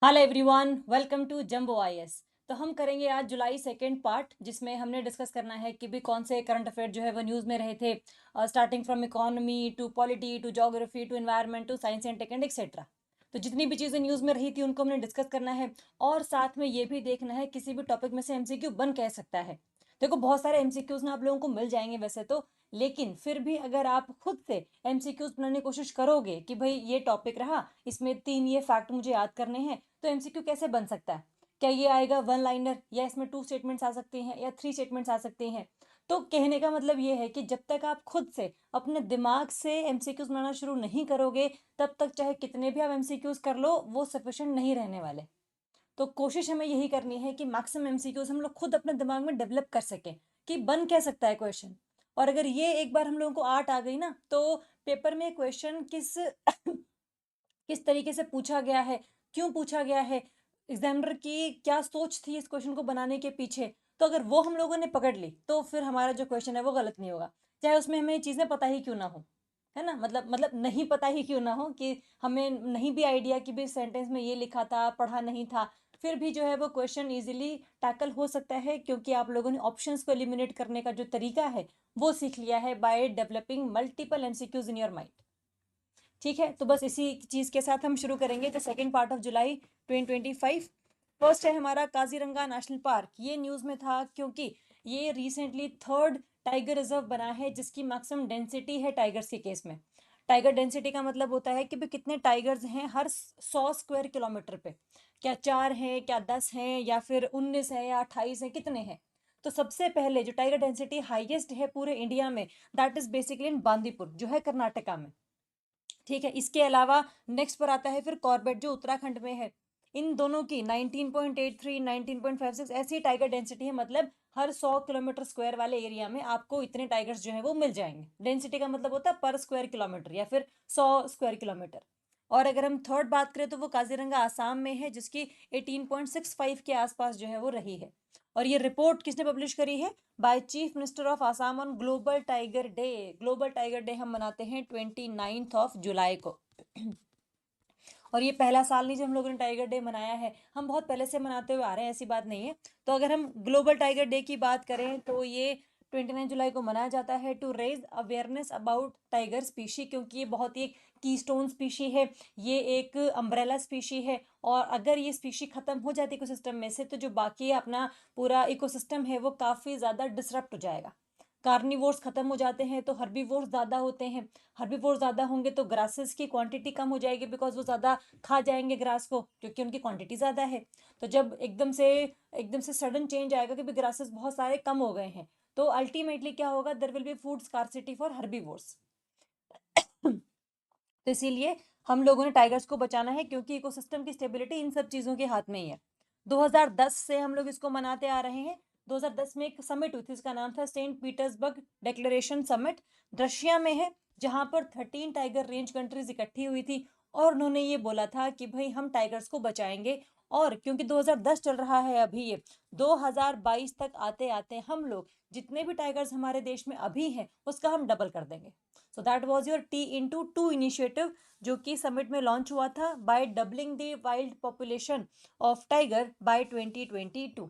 Hello everyone, welcome to Jumbo IAS. तो हम करेंगे आज जुलाई सेकेंड पार्ट, जिसमें हमने डिस्कस करना है कि भी कौन से करंट अफेयर जो है वो न्यूज़ में रहे थे, starting from economy to polity to geography to environment to science and tech and etcetera. तो जितनी भी चीज़ें न्यूज़ में रही थी उनको हमने डिस्कस करना है, और साथ में ये भी देखना है किसी भी टॉपिक में से एमसीक्यू बन कह सकता है। देखो, बहुत सारे एमसीक्यूज ना आप लोगों को मिल जाएंगे वैसे तो, लेकिन फिर भी अगर आप खुद से एमसीक्यूज बनाने की कोशिश करोगे कि भाई ये टॉपिक रहा, इसमें 3 ये फैक्ट मुझे याद करने हैं, तो एमसीक्यू कैसे बन सकता है? क्या ये आएगा वन लाइनर, या इसमें 2 स्टेटमेंट्स आ सकते हैं, या 3 स्टेटमेंट्स आ सकते हैं? तो कहने का मतलब ये है कि जब तक आप खुद से अपने दिमाग से एमसीक्यूज बनाना शुरू नहीं करोगे, तब तक चाहे कितने भी आप एमसीक्यूज कर लो, वो सफिशिएंट नहीं रहने वाले। तो कोशिश हमें यही करनी है कि मैक्सिमम एमसीक्यूज हम लोग खुद अपने दिमाग में डेवलप कर सकें कि बन क्या सकता है क्वेश्चन। और अगर ये एक बार हम लोगों को आर्ट आ गई ना, तो पेपर में क्वेश्चन किस किस तरीके से पूछा गया है, क्यों पूछा गया है, एग्जामिनर की क्या सोच थी इस क्वेश्चन को बनाने के पीछे, तो अगर वो हम लोगों ने पकड़ ली तो फिर हमारा जो क्वेश्चन है वो गलत नहीं होगा, चाहे उसमें हमें चीज़ें पता ही क्यों ना हो। है ना? मतलब नहीं पता ही क्यों ना हो, कि हमें नहीं भी आइडिया कि भी सेंटेंस में ये लिखा था, पढ़ा नहीं था, फिर भी जो है वो क्वेश्चन इजीली टैकल हो सकता है, क्योंकि आप लोगों ने ऑप्शंस को एलिमिनेट करने का जो तरीका है वो सीख लिया है by developing multiple MCQs in your mind. ठीक है, तो बस इसी चीज़ के साथ हम शुरू करेंगे the second part of July 2025। First है हमारा काजीरंगा नेशनल पार्क। ये न्यूज़ में था क्योंकि ये रिसेंटली थर्ड टाइगर रिजर्व बना है जिसकी मैक्सिमम डेंसिटी है टाइगर्स के केस में। टाइगर डेंसिटी का मतलब होता है कि भाई कितने टाइगर्स हैं हर 100 स्क्वायर किलोमीटर पे। क्या 4 हैं, क्या 10 हैं, या फिर 19 है, या 28 है, कितने हैं? तो सबसे पहले जो टाइगर डेंसिटी हाईएस्ट है पूरे इंडिया में, दैट इज बेसिकली इन बांदीपुर, जो है कर्नाटका में। ठीक है, इसके अलावा नेक्स्ट पर आता है फिर कॉर्बेट, जो उत्तराखंड में है। इन दोनों की 19.83 19.56 ऐसी टाइगर डेंसिटी है, मतलब हर 100 किलोमीटर स्क्वायर वाले एरिया में आपको इतने टाइगर्स जो है वो मिल जाएंगे। डेंसिटी का मतलब होता है पर स्क्वायर किलोमीटर या फिर 100 स्क्वायर किलोमीटर। और अगर हम थर्ड बात करें तो वो काजीरंगा आसाम में है, जिसकी 18.65 के आसपास जो है वो रही है। और ये रिपोर्ट किसने पब्लिश करी है? By chief minister of Assam on global tiger day. Global tiger day हम मनाते हैं 29 जुलाई को। और ये पहला साल नहीं जब हम लोगों ने टाइगर डे मनाया है, हम बहुत पहले से मनाते हुए आ रहे हैं, ऐसी बात नहीं है। तो अगर हम ग्लोबल टाइगर डे की बात करें तो ये 29 जुलाई को मनाया जाता है to raise awareness about tiger species, क्योंकि ये बहुत ही कीस्टोन स्पीशी है, ये एक अम्ब्रेला स्पीशी है। और अगर ये स्पीशी खत्म हो जाती है इकोसिस्टम में से, तो जो बाकी अपना पूरा इकोसिस्टम है वो काफ़ी ज़्यादा डिसरप्ट हो जाएगा। कार्निवोर्स खत्म हो जाते हैं तो हर्बीवोर्स ज़्यादा होते हैं। हर्बीवोर्स ज़्यादा होंगे तो ग्रासेस की क्वांटिटी कम हो जाएगी, बिकॉज वो ज़्यादा खा जाएंगे ग्रास को, क्योंकि उनकी क्वांटिटी ज़्यादा है। तो जब एकदम से सडन चेंज आएगा कि ग्रासेस बहुत सारे कम हो गए हैं, तो अल्टीमेटली क्या होगा? There will be food scarcity for herbivores. तो इसीलिए हम लोगों ने टाइगर्स को बचाना है, क्योंकि इकोसिस्टम की स्टेबिलिटी इन सब चीज़ों के हाथ में ही है। 2010 से हम लोग इसको मनाते आ रहे हैं। 2010 में एक समिट हुई थी, इसका नाम था Saint Petersburg declaration summit. Russia में है, जहां पर 13 टाइगर रेंज कंट्रीज इकट्ठी हुई थी, और उन्होंने ये बोला था कि भाई हम टाइगर्स को बचाएंगे। और क्योंकि 2010 चल रहा है अभी, ये 2022 तक आते आते हम लोग जितने भी टाइगर्स हमारे देश में अभी हैं उसका हम डबल कर देंगे। So that was your T into 2 initiative, जो कि समिट में लॉन्च हुआ था by doubling the wild population of tiger by 2022।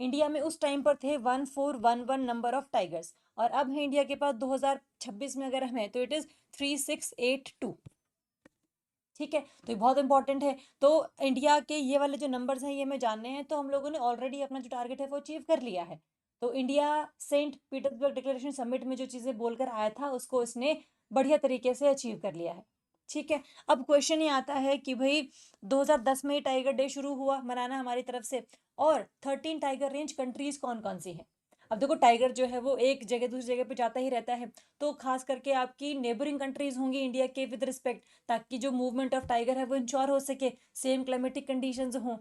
India में उस टाइम पर थे 1411 नंबर ऑफ टाइगर्स, और अब है इंडिया के पास 2026 में अगर हमें, तो इट इज 3682। ठीक है, तो ये बहुत इंपॉर्टेंट है। तो इंडिया के ये वाले जो नंबर्स हैं ये हमें जानने हैं, तो हम लोगों ने ऑलरेडी अपना जो टारगेट है वो अचीव कर लिया है। तो India Saint Petersburg declaration summit में जो चीज़ें बोलकर आया था उसको इसने बढ़िया तरीके से अचीव कर लिया है। ठीक है, अब क्वेश्चन ये आता है कि भाई 2010 में ही टाइगर डे शुरू हुआ मनाना हमारी तरफ से, और 13 टाइगर रेंज कंट्रीज कौन कौन सी हैं? अब देखो, टाइगर जो है वो एक जगह दूसरी जगह पे जाता ही रहता है, तो खास करके आपकी नेबरिंग कंट्रीज होंगी इंडिया के विद रिस्पेक्ट, ताकि जो मूवमेंट ऑफ टाइगर है वो इंश्योर हो सके, सेम क्लाइमेटिक कंडीशंस हों।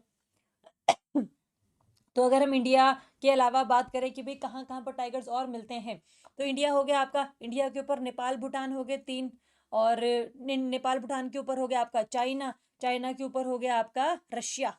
तो अगर हम इंडिया के अलावा बात करें कि भाई कहाँ कहाँ पर टाइगर्स और मिलते हैं, तो इंडिया हो गया आपका, इंडिया के ऊपर नेपाल भूटान हो गए 3, और नेपाल भूटान के ऊपर हो गया आपका चाइना, चाइना के ऊपर हो गया आपका रशिया।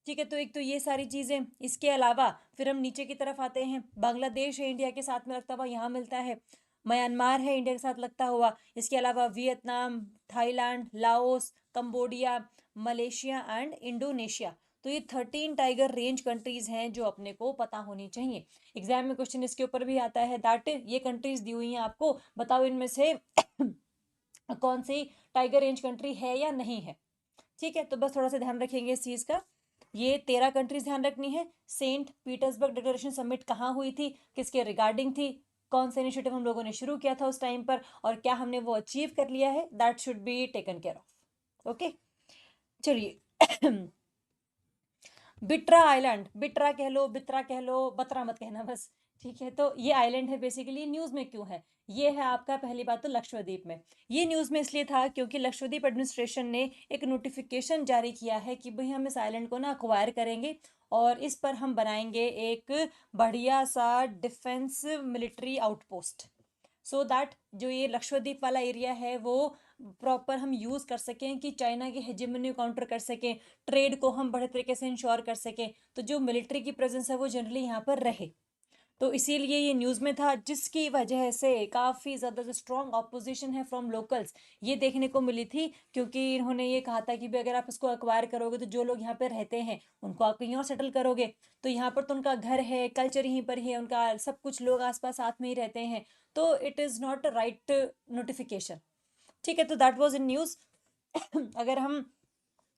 ठीक है, तो एक तो ये सारी चीज़ें, इसके अलावा फिर हम नीचे की तरफ आते हैं, बांग्लादेश है इंडिया के साथ में लगता हुआ, यहाँ मिलता है। म्यांमार है इंडिया के साथ लगता हुआ, इसके अलावा Vietnam, Thailand, Laos, Cambodia, Malaysia and Indonesia. तो ये 13 टाइगर रेंज कंट्रीज हैं जो अपने को पता होनी चाहिए। एग्जाम में क्वेश्चन इसके ऊपर भी आता है, दैट ये कंट्रीज दी हुई हैं आपको, बताओ इनमें से कौन सी टाइगर रेंज कंट्री है या नहीं है। ठीक है, तो बस थोड़ा सा ध्यान रखेंगे इस चीज का। ये 13 कंट्रीज ध्यान रखनी है। सेंट पीटर्सबर्ग डिक्लेरेशन समिट कहाँ हुई थी, किसके रिगार्डिंग थी, कौन सा इनिशिएटिव हम लोगों ने शुरू किया था उस टाइम पर, और क्या हमने वो अचीव कर लिया है, that should be taken care of. Okay, चलिए। बिट्रा आइलैंड, बिट्रा कह लो, बित्रा कह लो, बत्रा मत कहना बस। ठीक है, तो ये आइलैंड है बेसिकली, न्यूज में क्यों है, ये है आपका पहली बात तो लक्षद्वीप में। ये न्यूज में इसलिए था क्योंकि लक्षद्वीप एडमिनिस्ट्रेशन ने एक नोटिफिकेशन जारी किया है कि भाई हम इस आइलैंड को ना अक्वायर करेंगे और इस पर हम बनाएंगे एक बढ़िया सा defence military outpost, so that जो ये लक्षद्वीप वाला एरिया है वो प्रॉपर हम यूज़ कर सकें कि चाइना की हेजेमनी काउंटर कर सकें, ट्रेड को हम बड़े तरीके से इंश्योर कर सकें, तो जो मिलिट्री की प्रेजेंस है वो जनरली यहाँ पर रहे। तो इसीलिए ये न्यूज़ में था, जिसकी वजह से काफ़ी ज़्यादा जो स्ट्रॉन्ग ऑपोजिशन है फ्रॉम लोकल्स ये देखने को मिली थी, क्योंकि इन्होंने ये कहा था कि भाई अगर आप इसको अक्वायर करोगे तो जो लोग यहाँ पर रहते हैं उनको आप कहीं और सेटल करोगे, तो यहाँ पर तो उनका घर है, कल्चर यहीं पर ही है उनका, सब कुछ लोग आसपास साथ में ही रहते हैं, तो it is not right notification. ठीक है, तो दैट वाज इन न्यूज़। अगर हम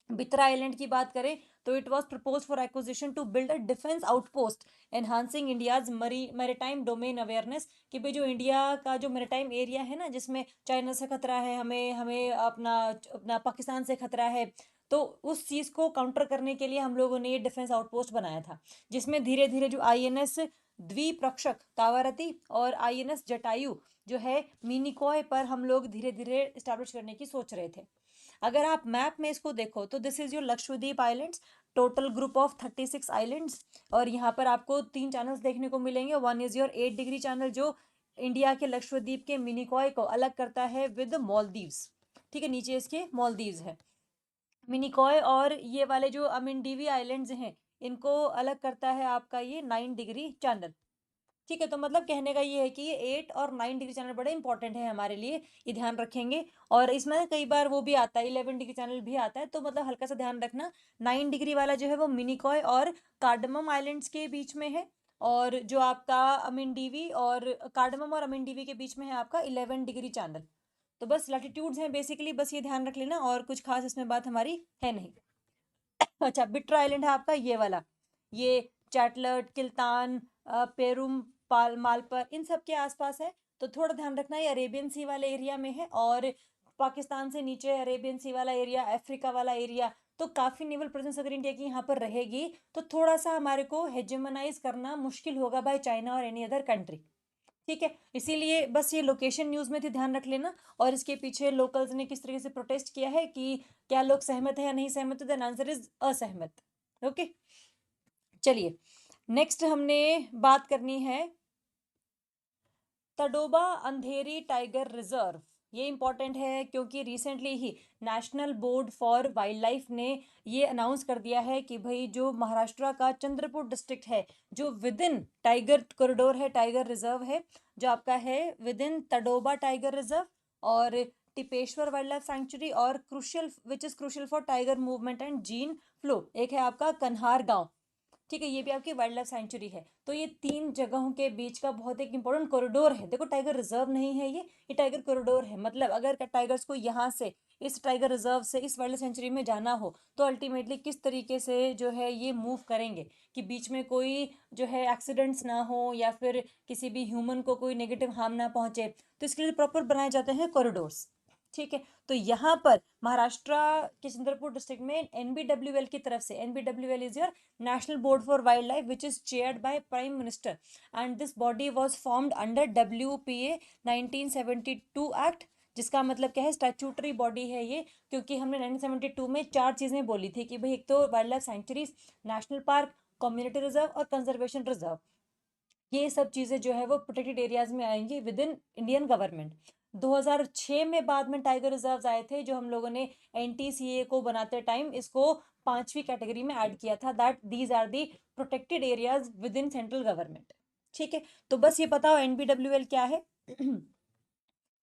बित्रा आइलैंड की बात करें तो it was propose for acquisition to build a defence outpost enhancing India's maritime domain awareness, कि भाई जो इंडिया का जो मैरीटाइम एरिया है ना, जिसमें चाइना से खतरा है, हमें हमें अपना अपना पाकिस्तान से खतरा है, तो उस चीज़ को काउंटर करने के लिए हम लोगों ने ये डिफेंस आउटपोस्ट बनाया था, जिसमें धीरे धीरे जो आईएनएस द्वीप्रक्षक कावारती और आईएनएस जटायु जो है मिनिकॉय पर हम लोग धीरे धीरे स्टैब्लिश करने की सोच रहे थे। अगर आप मैप में इसको देखो तो this is your Lakshadweep islands, total group of 36 islands, और यहाँ पर आपको 3 चैनल्स देखने को मिलेंगे। One is your 8 degree channel जो इंडिया के लक्षद्वीप के मिनिकॉय को अलग करता है विद मॉलदीव्स। ठीक है, नीचे इसके मॉलदीव्स है मिनिकॉय, और ये वाले जो अमिंडीवी आइलैंड्स हैं इनको अलग करता है आपका ये 9 डिग्री चैनल। ठीक है, तो मतलब कहने का ये है कि ये 8 और 9 डिग्री चैनल बड़े इंपॉर्टेंट है हमारे लिए, ये ध्यान रखेंगे। और इसमें ना कई बार वो भी आता है, 11 डिग्री चैनल भी आता है, तो मतलब हल्का सा ध्यान रखना। 9 डिग्री वाला जो है वो मिनिकॉय और कार्डमम आइलैंड्स के बीच में है, और जो आपका अमिंडीवी और कार्डमम और अमिंडीवी के बीच में है आपका 11 डिग्री चैनल। तो बस लैटिट्यूड्स हैं बेसिकली, बस ये ध्यान रख लेना, और कुछ खास इसमें बात हमारी है नहीं। अच्छा, बिट्रा आइलैंड है आपका ये वाला, ये चैटलर्ट, किल्तान, पेरुम, मालपर, इन सब के आसपास है, तो थोड़ा ध्यान रखना ये अरेबियन सी वाले एरिया में है, और पाकिस्तान से नीचे अरेबियन सी वाला एरिया, अफ्रीका वाला एरिया, तो काफ़ी नेवल प्रेजेंस अगर इंडिया की यहाँ पर रहेगी तो थोड़ा सा हमारे को हेजेमनाइज करना मुश्किल होगा बाय चाइना और एनी अदर कंट्री। ठीक है, इसीलिए बस ये लोकेशन न्यूज़ में थी, ध्यान रख लेना। और इसके पीछे लोकल्स ने किस तरीके से प्रोटेस्ट किया है कि क्या लोग सहमत है या नहीं सहमत, तो देन आंसर इज असहमत। ओके, चलिए नेक्स्ट हमने बात करनी है तडोबा अंधेरी टाइगर रिजर्व। ये इंपॉर्टेंट है क्योंकि recently he national board for wild life ने ये अनाउंस कर दिया है कि भाई जो महाराष्ट्र का चंद्रपुर डिस्ट्रिक्ट है, जो विद इन टाइगर कॉरिडोर है, टाइगर रिजर्व है, जो आपका है with in Tadoba tiger reserve और टिपेश्वर वाइल्ड लाइफ सेंचुरी, और crucial which is crucial for tiger movement and gene flow, एक है आपका कन्हार गांव। ठीक है, ये भी आपकी वाइल्ड लाइफ सेंचुरी है। तो ये 3 जगहों के बीच का बहुत एक इंपॉर्टेंट कॉरिडोर है। देखो टाइगर रिजर्व नहीं है ये टाइगर कॉरिडोर है। मतलब अगर टाइगर्स को यहाँ से इस टाइगर रिजर्व से इस वाइल्ड लाइफ सेंचुरी में जाना हो तो अल्टीमेटली किस तरीके से जो है ये मूव करेंगे कि बीच में कोई जो है एक्सीडेंट्स ना हो या फिर किसी भी ह्यूमन को कोई नेगेटिव हार्म ना पहुंचे, तो इसके लिए प्रॉपर बनाए जाते हैं कॉरिडोर्स। ठीक है, तो यहाँ पर महाराष्ट्र के चंद्रपुर डिस्ट्रिक्ट में एनबीडब्ल्यूएल की तरफ से, NBWL is your national board for wild life which is chaired by prime minister, and this body was formed under WPA 1972 act, जिसका मतलब क्या है, स्टैट्यूटरी बॉडी है ये, क्योंकि हमने 1972 में 4 चीज़ें बोली थी कि भाई एक तो wild life sanctuaries, national park, community reserve और कंजर्वेशन रिजर्व, ये सब चीज़ें जो है वो प्रोटेक्टेड एरियाज में आएंगी विद इन इंडियन गवर्नमेंट। 2006 में बाद में टाइगर रिजर्व आए थे, जो हम लोगों ने NTCA को बनाते टाइम इसको 5वीं कैटेगरी में ऐड किया था, that these are the protected areas within central government. ठीक है, तो बस ये बताओ NBWL क्या है।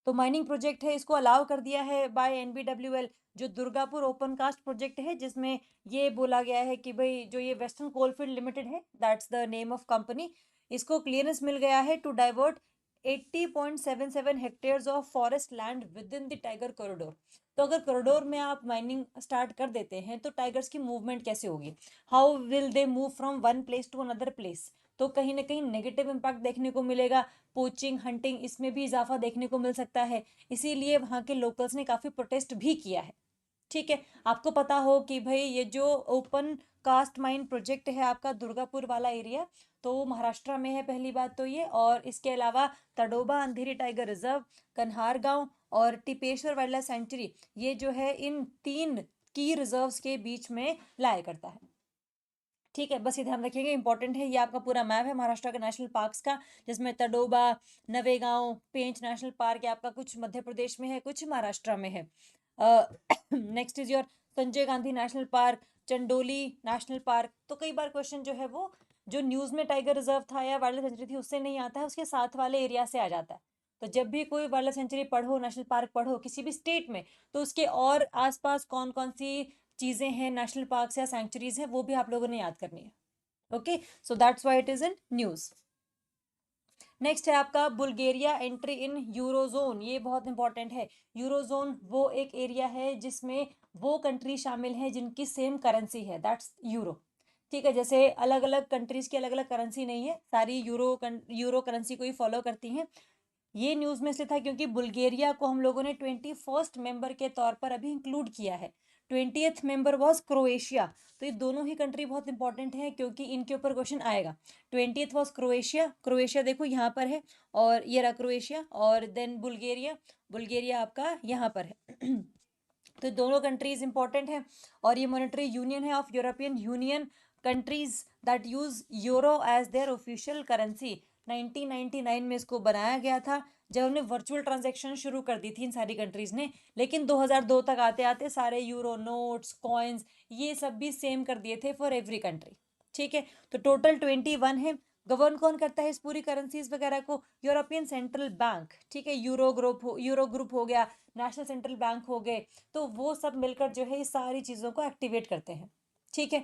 तो माइनिंग प्रोजेक्ट है, इसको अलाउ कर दिया है बाय एनबीडब्ल्यूएल। जो दुर्गापुर ओपन कास्ट प्रोजेक्ट है, जिसमें ये बोला गया है कि भाई जो ये वेस्टर्न कोलफील्ड लिमिटेड है, that's the name of company, इसको क्लियरेंस मिल गया है to divert 80.77 hectares of forest land within the tiger corridor. तो अगर कॉरिडोर में आप माइनिंग स्टार्ट कर देते हैं तो टाइगर्स की मूवमेंट कैसे होगी? How will they move from one place to another place? तो कहीं ना कहीं नेगेटिव इम्पैक्ट देखने को मिलेगा। पोचिंग, हंटिंग, इसमें भी इजाफा देखने को मिल सकता है। इसीलिए वहाँ के लोकल्स ने काफ़ी प्रोटेस्ट भी किया है। ठीक है, आपको पता हो कि भाई ये जो ओपन कास्ट माइन प्रोजेक्ट है आपका दुर्गापुर वाला एरिया, तो महाराष्ट्र में है पहली बात तो ये। और इसके अलावा तडोबा अंधेरी टाइगर रिजर्व, कन्हार गांव और टिपेश्वर वाइल्ड लाइफ सेंचुरी, ये जो है इन 3 की रिजर्व्स के बीच में लाया करता है। ठीक है, बस ये ध्यान रखिएगा, इंपॉर्टेंट है। ये आपका पूरा मैप है महाराष्ट्र के नेशनल पार्क्स का, जिसमें तडोबा, नवेगांव, पेंच नेशनल पार्क है आपका, कुछ मध्य प्रदेश में है, कुछ महाराष्ट्र में है। Next is your Sanjay Gandhi national park, Chandoli national park. तो कई बार क्वेश्चन जो है वो जो न्यूज में टाइगर रिजर्व था या वाइल्ड लाइफ सेंचुरी थी उससे नहीं आता है, उसके साथ वाले एरिया से आ जाता है। तो जब भी कोई वाइल्ड लाइफ सेंचुरी पढ़ो, नेशनल पार्क पढ़ो किसी भी स्टेट में, तो उसके और आसपास कौन कौन सी चीजें हैं, नेशनल पार्क या सैंक्चुरीज हैं, वो भी आप लोगों ने याद करनी है। Okay, so that's why it is in news. Next है आपका बुल्गारिया एंट्री इन यूरोजोन। ये बहुत इंपॉर्टेंट है। यूरोजोन वो एक एरिया है जिसमें वो कंट्री शामिल है जिनकी सेम करेंसी है, दैट्स यूरो। ठीक है, जैसे अलग अलग कंट्रीज की अलग अलग करेंसी नहीं है, सारी यूरो करेंसी को ही फॉलो करती हैं। ये न्यूज़ में इसलिए था क्योंकि बुल्गारिया को हम लोगों ने 21st मेंबर के तौर पर अभी इंक्लूड किया है। 20th member was Croatia. तो ये दोनों ही कंट्री बहुत इंपॉर्टेंट है क्योंकि इनके ऊपर क्वेश्चन आएगा। 20th वॉज क्रोएशिया, क्रोएशिया देखो यहाँ पर है, और ये रहा क्रोएशिया, और देन बुल्गारिया, बुल्गारिया आपका यहाँ पर है। तो दोनों कंट्रीज इंपॉर्टेंट है। और ये मॉनेटरी यूनियन है of European union countries that use euro as their official currency. 1999 में इसको बनाया गया था, जब हमने वर्चुअल ट्रांजैक्शन शुरू कर दी थी इन सारी कंट्रीज ने। लेकिन 2002 तक आते आते सारे यूरो नोट्स, कॉइन्स, ये सब भी सेम कर दिए थे फॉर एवरी कंट्री। ठीक है, तो टोटल 21 है। गवर्न कौन करता है इस पूरी करेंसीज वगैरह को? European central bank. ठीक है, यूरो ग्रुप हो गया, नेशनल सेंट्रल बैंक हो गए, तो वो सब मिलकर जो है इस सारी चीज़ों को एक्टिवेट करते हैं। ठीक है,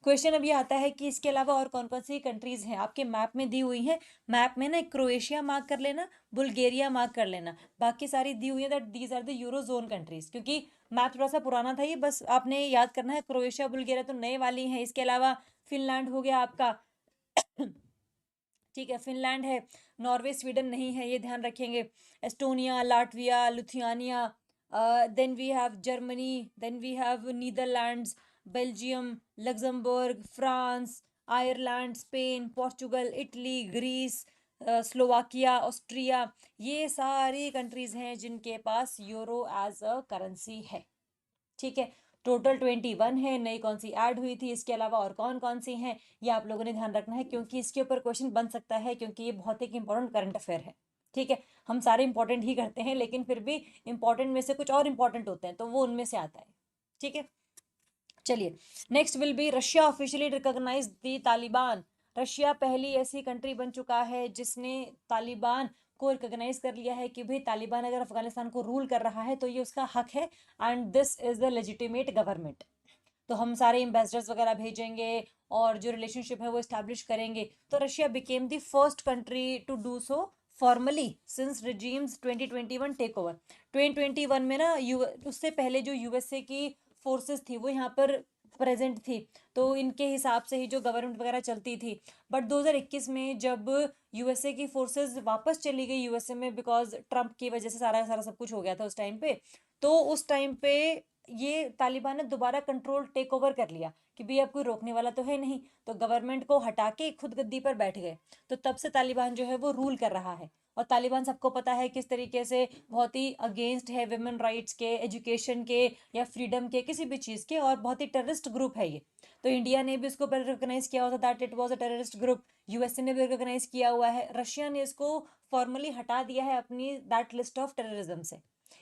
क्वेश्चन अब ये आता है कि इसके अलावा और कौन कौन सी कंट्रीज हैं आपके मैप में दी हुई हैं। मैप में ना क्रोएशिया मार्क कर लेना, बुल्गारिया मार्क कर लेना, बाकी सारी दी हुई है that these are the euro zone countries. क्योंकि मैप थोड़ा सा पुराना था ये, बस आपने याद करना है। क्रोएशिया बुल्गारिया तो नए वाली हैं। इसके अलावा फिनलैंड हो गया आपका। ठीक है, फिनलैंड है, नॉर्वे स्वीडन नहीं है, ये ध्यान रखेंगे। Estonia, Latvia, Lithuania, then we have Germany, then we have Netherlands, Belgium, Luxembourg, France, Ireland, Spain, Portugal, Italy, Greece, Slovakia, Austria. ये सारी कंट्रीज हैं जिनके पास यूरो एज अ करेंसी है। ठीक है, टोटल 21 है, नई कौन सी ऐड हुई थी, इसके अलावा और कौन कौन सी हैं, ये आप लोगों ने ध्यान रखना है क्योंकि इसके ऊपर क्वेश्चन बन सकता है, क्योंकि ये बहुत ही इंपॉर्टेंट करंट अफेयर है। ठीक है, हम सारे इंपॉर्टेंट ही करते हैं लेकिन फिर भी इंपॉर्टेंट में से कुछ और इंपॉर्टेंट होते हैं, तो वो उनमें से आता है। ठीक है, चलिए, next will be Russia officially recognise the Taliban. Russia पहली ऐसी कंट्री बन चुका है जिसने तालिबान को रिकॉग्नाइज कर लिया है कि भाई तालिबान अगर अफगानिस्तान को रूल कर रहा है तो ये उसका हक है, and this is the legitimate government. तो हम सारे एम्बेसडर्स वगैरह भेजेंगे और जो रिलेशनशिप है वो इस्टेब्लिश करेंगे। तो Russia became the first country to do so formally since regimes 2021 take over. 2021 में ना उससे पहले जो यूएसए की फोर्सेस थी वो यहाँ पर प्रेजेंट थी, तो इनके हिसाब से ही जो गवर्नमेंट वगैरह चलती थी। बट 2021 में जब यूएसए की फोर्सेस वापस चली गई यूएसए में, बिकॉज ट्रम्प की वजह से सारा सारा सब कुछ हो गया था उस टाइम पे, तो उस टाइम पे ये तालिबान ने दोबारा कंट्रोल टेक ओवर कर लिया कि भाई अब कोई रोकने वाला तो है नहीं, तो गवर्नमेंट को हटा के खुद गद्दी पर बैठ गए। तो तब से तालिबान जो है वो रूल कर रहा है। और तालिबान सबको पता है किस तरीके से बहुत ही अगेंस्ट है विमेन राइट्स के, एजुकेशन के, या फ्रीडम के, किसी भी चीज़ के, और बहुत ही टेररिस्ट ग्रुप है ये। तो इंडिया ने भी इसको पहले रिकोगनाइज किया हुआ था that it was a terrorist group. USA ने भी रिकोगनाइज किया हुआ है। रशिया ने इसको फॉर्मली हटा दिया है अपनी दैट लिस्ट ऑफ टेररिज्म से,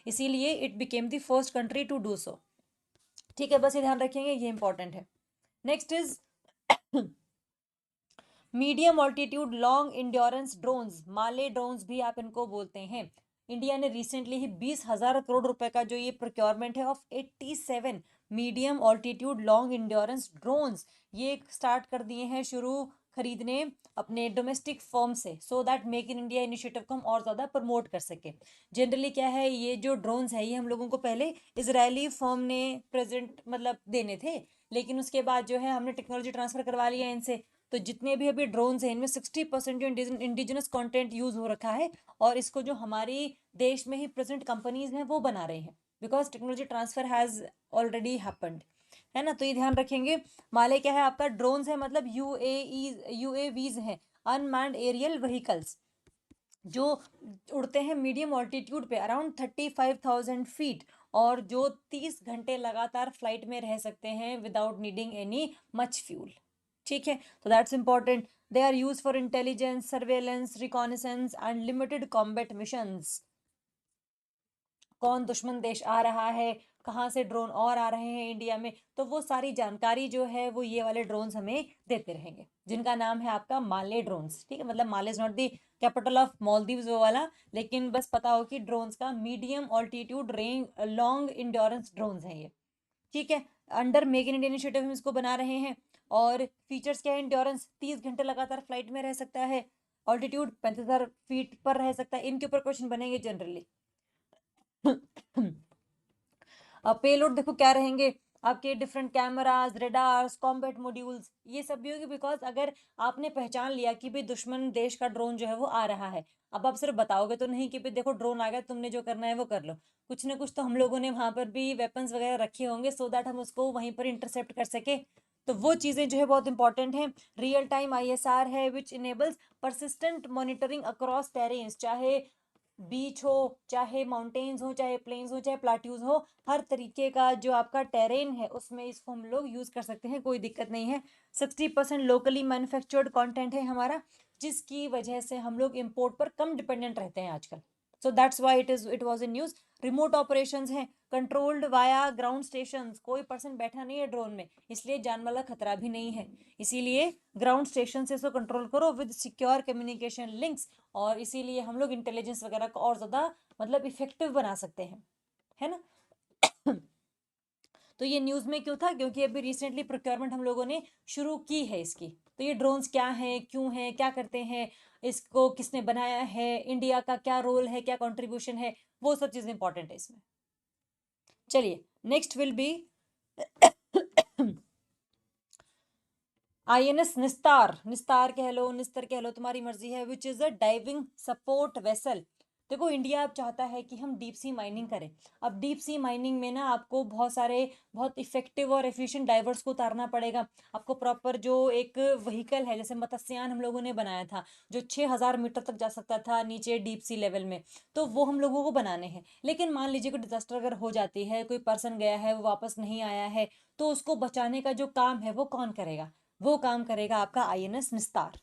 इसीलिए it became the first country to do so. ठीक है, बस ये ध्यान रखेंगे, ये इंपॉर्टेंट है। Next is medium altitude long endurance drones, MALE drones भी आप इनको बोलते हैं। इंडिया ने रिसेंटली ही 20,000 करोड़ रुपए का जो ये प्रोक्योरमेंट है of 87 medium altitude long endurance drones ये स्टार्ट कर दिए हैं शुरू खरीदने अपने डोमेस्टिक फर्म से, so that make in India initiative को हम और ज़्यादा प्रमोट कर सके। जनरली क्या है, ये जो ड्रोन्स है ये हम लोगों को पहले इजरायली फर्म ने प्रेजेंट मतलब देने थे, लेकिन उसके बाद जो है हमने टेक्नोलॉजी ट्रांसफर करवा लिया इनसे। तो जितने भी अभी ड्रोन्स हैं इनमें 60% जो इंडिजिनस कंटेंट यूज हो रखा है, और इसको जो हमारी देश में ही प्रेजेंट कंपनीज हैं वो बना रहे हैं, because technology transfer has already happened, है ना। तो ये ध्यान रखेंगे। माले क्या है आपका, ड्रोन्स है मतलब यूएवीज हैं, अनमैन्ड एरियल व्हीकल्स, जो उड़ते हैं मीडियम ऑल्टीट्यूड पे अराउंड 35,000 फीट, और जो 30 घंटे लगातार फ्लाइट में रह सकते हैं without needing any much fuel. ठीक है, तो that's important. They are use for intelligence, surveillance, reconnaissance and limited combat missions. कौन दुश्मन देश आ रहा है, कहाँ से ड्रोन और आ रहे हैं इंडिया में, तो वो सारी जानकारी जो है वो ये वाले ड्रोन्स हमें देते रहेंगे, जिनका नाम है आपका माले ड्रोन्स। ठीक है, मतलब Male is not the capital of Maldives वो वाला, लेकिन बस पता हो कि ड्रोन्स का medium altitude range long endurance drones हैं ये। ठीक है, under make in India initiative हम इसको बना रहे हैं। और फीचर्स क्या है, इंड्योरेंस 30 घंटे लगातार फ्लाइट में रह सकता है, ऑल्टीट्यूड 35,000 फीट पर रह सकता है। इनके ऊपर क्वेश्चन बनेंगे जनरली। अब पेलोड देखो क्या रहेंगे आपके, different cameras, radars, combat modules, ये सब भी होगी, बिकॉज अगर आपने पहचान लिया कि भाई दुश्मन देश का ड्रोन जो है वो आ रहा है, अब आप सिर्फ बताओगे तो नहीं कि भाई देखो ड्रोन आ गया, तुमने जो करना है वो कर लो। कुछ ना कुछ तो हम लोगों ने वहां पर भी वेपन्स वगैरह रखे होंगे, सो दैट हम उसको वहीं पर इंटरसेप्ट कर सके। तो वो चीजें जो है बहुत इंपॉर्टेंट है। रियल टाइम आईएसआर है which enables persistent monitoring across terrains, चाहे बीच हो, चाहे माउंटेन्स हो, चाहे प्लेन्स हो, चाहे प्लाट्यूज हो, हर तरीके का जो आपका टेरेन है उसमें इसको हम लोग यूज कर सकते हैं, कोई दिक्कत नहीं है। 60% लोकली मैन्युफैक्चर्ड कंटेंट है हमारा, जिसकी वजह से हम लोग इम्पोर्ट पर कम डिपेंडेंट रहते हैं आजकल। सो that's why it was in news. Remote operations हैं, कंट्रोल्ड वाया ग्राउंड स्टेशंस, कोई पर्सन बैठा नहीं है ड्रोन में, इसलिए जान वाला खतरा भी नहीं है, इसीलिए ग्राउंड स्टेशन से इसको कंट्रोल करो विद सिक्योर कम्युनिकेशन लिंक्स, और इसीलिए हम लोग इंटेलिजेंस वगैरह को और ज़्यादा मतलब इफेक्टिव बना सकते हैं, है ना। तो ये न्यूज़ में क्यों था, क्योंकि अभी रिसेंटली प्रोक्योरमेंट हम लोगों ने शुरू की है इसकी। तो ये ड्रोन्स क्या हैं, क्यों हैं, क्या करते हैं, इसको किसने बनाया है, इंडिया का क्या रोल है, क्या कंट्रीब्यूशन है, वो सब चीज़ें इंपॉर्टेंट है इसमें। चलिए, नेक्स्ट विल बी आईएनएस निस्तार, निस्तार कह लो, निस्तर कह लो, तुम्हारी मर्जी है, which is a diving support vessel. देखो इंडिया अब चाहता है कि हम डीप सी माइनिंग करें। अब डीप सी माइनिंग में ना आपको बहुत सारे बहुत इफेक्टिव और एफिशिएंट डाइवर्स को उतारना पड़ेगा। आपको प्रॉपर जो एक व्हीकल है, जैसे मत्स्यान हम लोगों ने बनाया था, जो 6,000 मीटर तक जा सकता था नीचे डीप सी लेवल में, तो वो हम लोगों को बनाने हैं। लेकिन मान लीजिए कोई डिजास्टर अगर हो जाती है, कोई पर्सन गया है वो वापस नहीं आया है, तो उसको बचाने का जो काम है वो कौन करेगा, वो काम करेगा आपका आईएनएस निस्तार।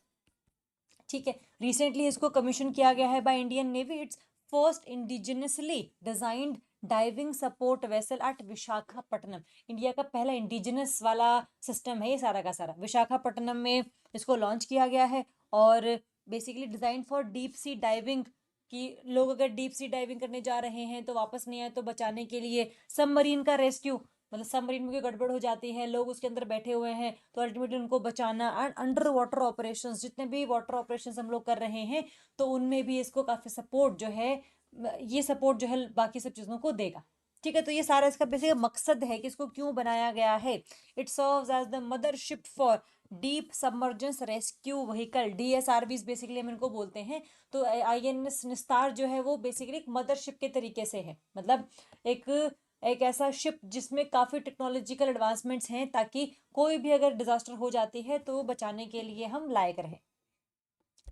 ठीक है, रिसेंटली इसको कमीशन किया गया है by Indian navy. It's first indigenously designed diving support vessel eight Visakhapatnam. India का पहला इंडिजिनस वाला सिस्टम है ये सारा का सारा, विशाखापट्टनम में इसको लॉन्च किया गया है। और basically design for deep sea diving, कि लोग अगर डीप सी डाइविंग करने जा रहे हैं तो वापस नहीं आए तो बचाने के लिए, सबमरीन का रेस्क्यू, मतलब सबमरीन में कोई गड़बड़ हो जाती है, लोग उसके अंदर बैठे हुए हैं, तो अल्टीमेटली उनको बचाना। एंड अंडर वाटर ऑपरेशंस, जितने भी वाटर ऑपरेशंस हम लोग कर रहे हैं, तो उनमें भी इसको काफ़ी सपोर्ट जो है, ये सपोर्ट जो है बाकी सब चीज़ों को देगा। ठीक है, तो ये सारा इसका बेसिक मकसद है कि इसको क्यों बनाया गया है। It serves as the mothership for deep submergence rescue vehicle, DSRVs basically हम इनको बोलते हैं। तो आईएनएस निस्तार जो है वो बेसिकली एक मदरशिप के तरीके से है, मतलब एक एक ऐसा शिप जिसमें काफ़ी टेक्नोलॉजिकल एडवांसमेंट्स हैं, ताकि कोई भी अगर डिजास्टर हो जाती है तो बचाने के लिए हम लायक रहे।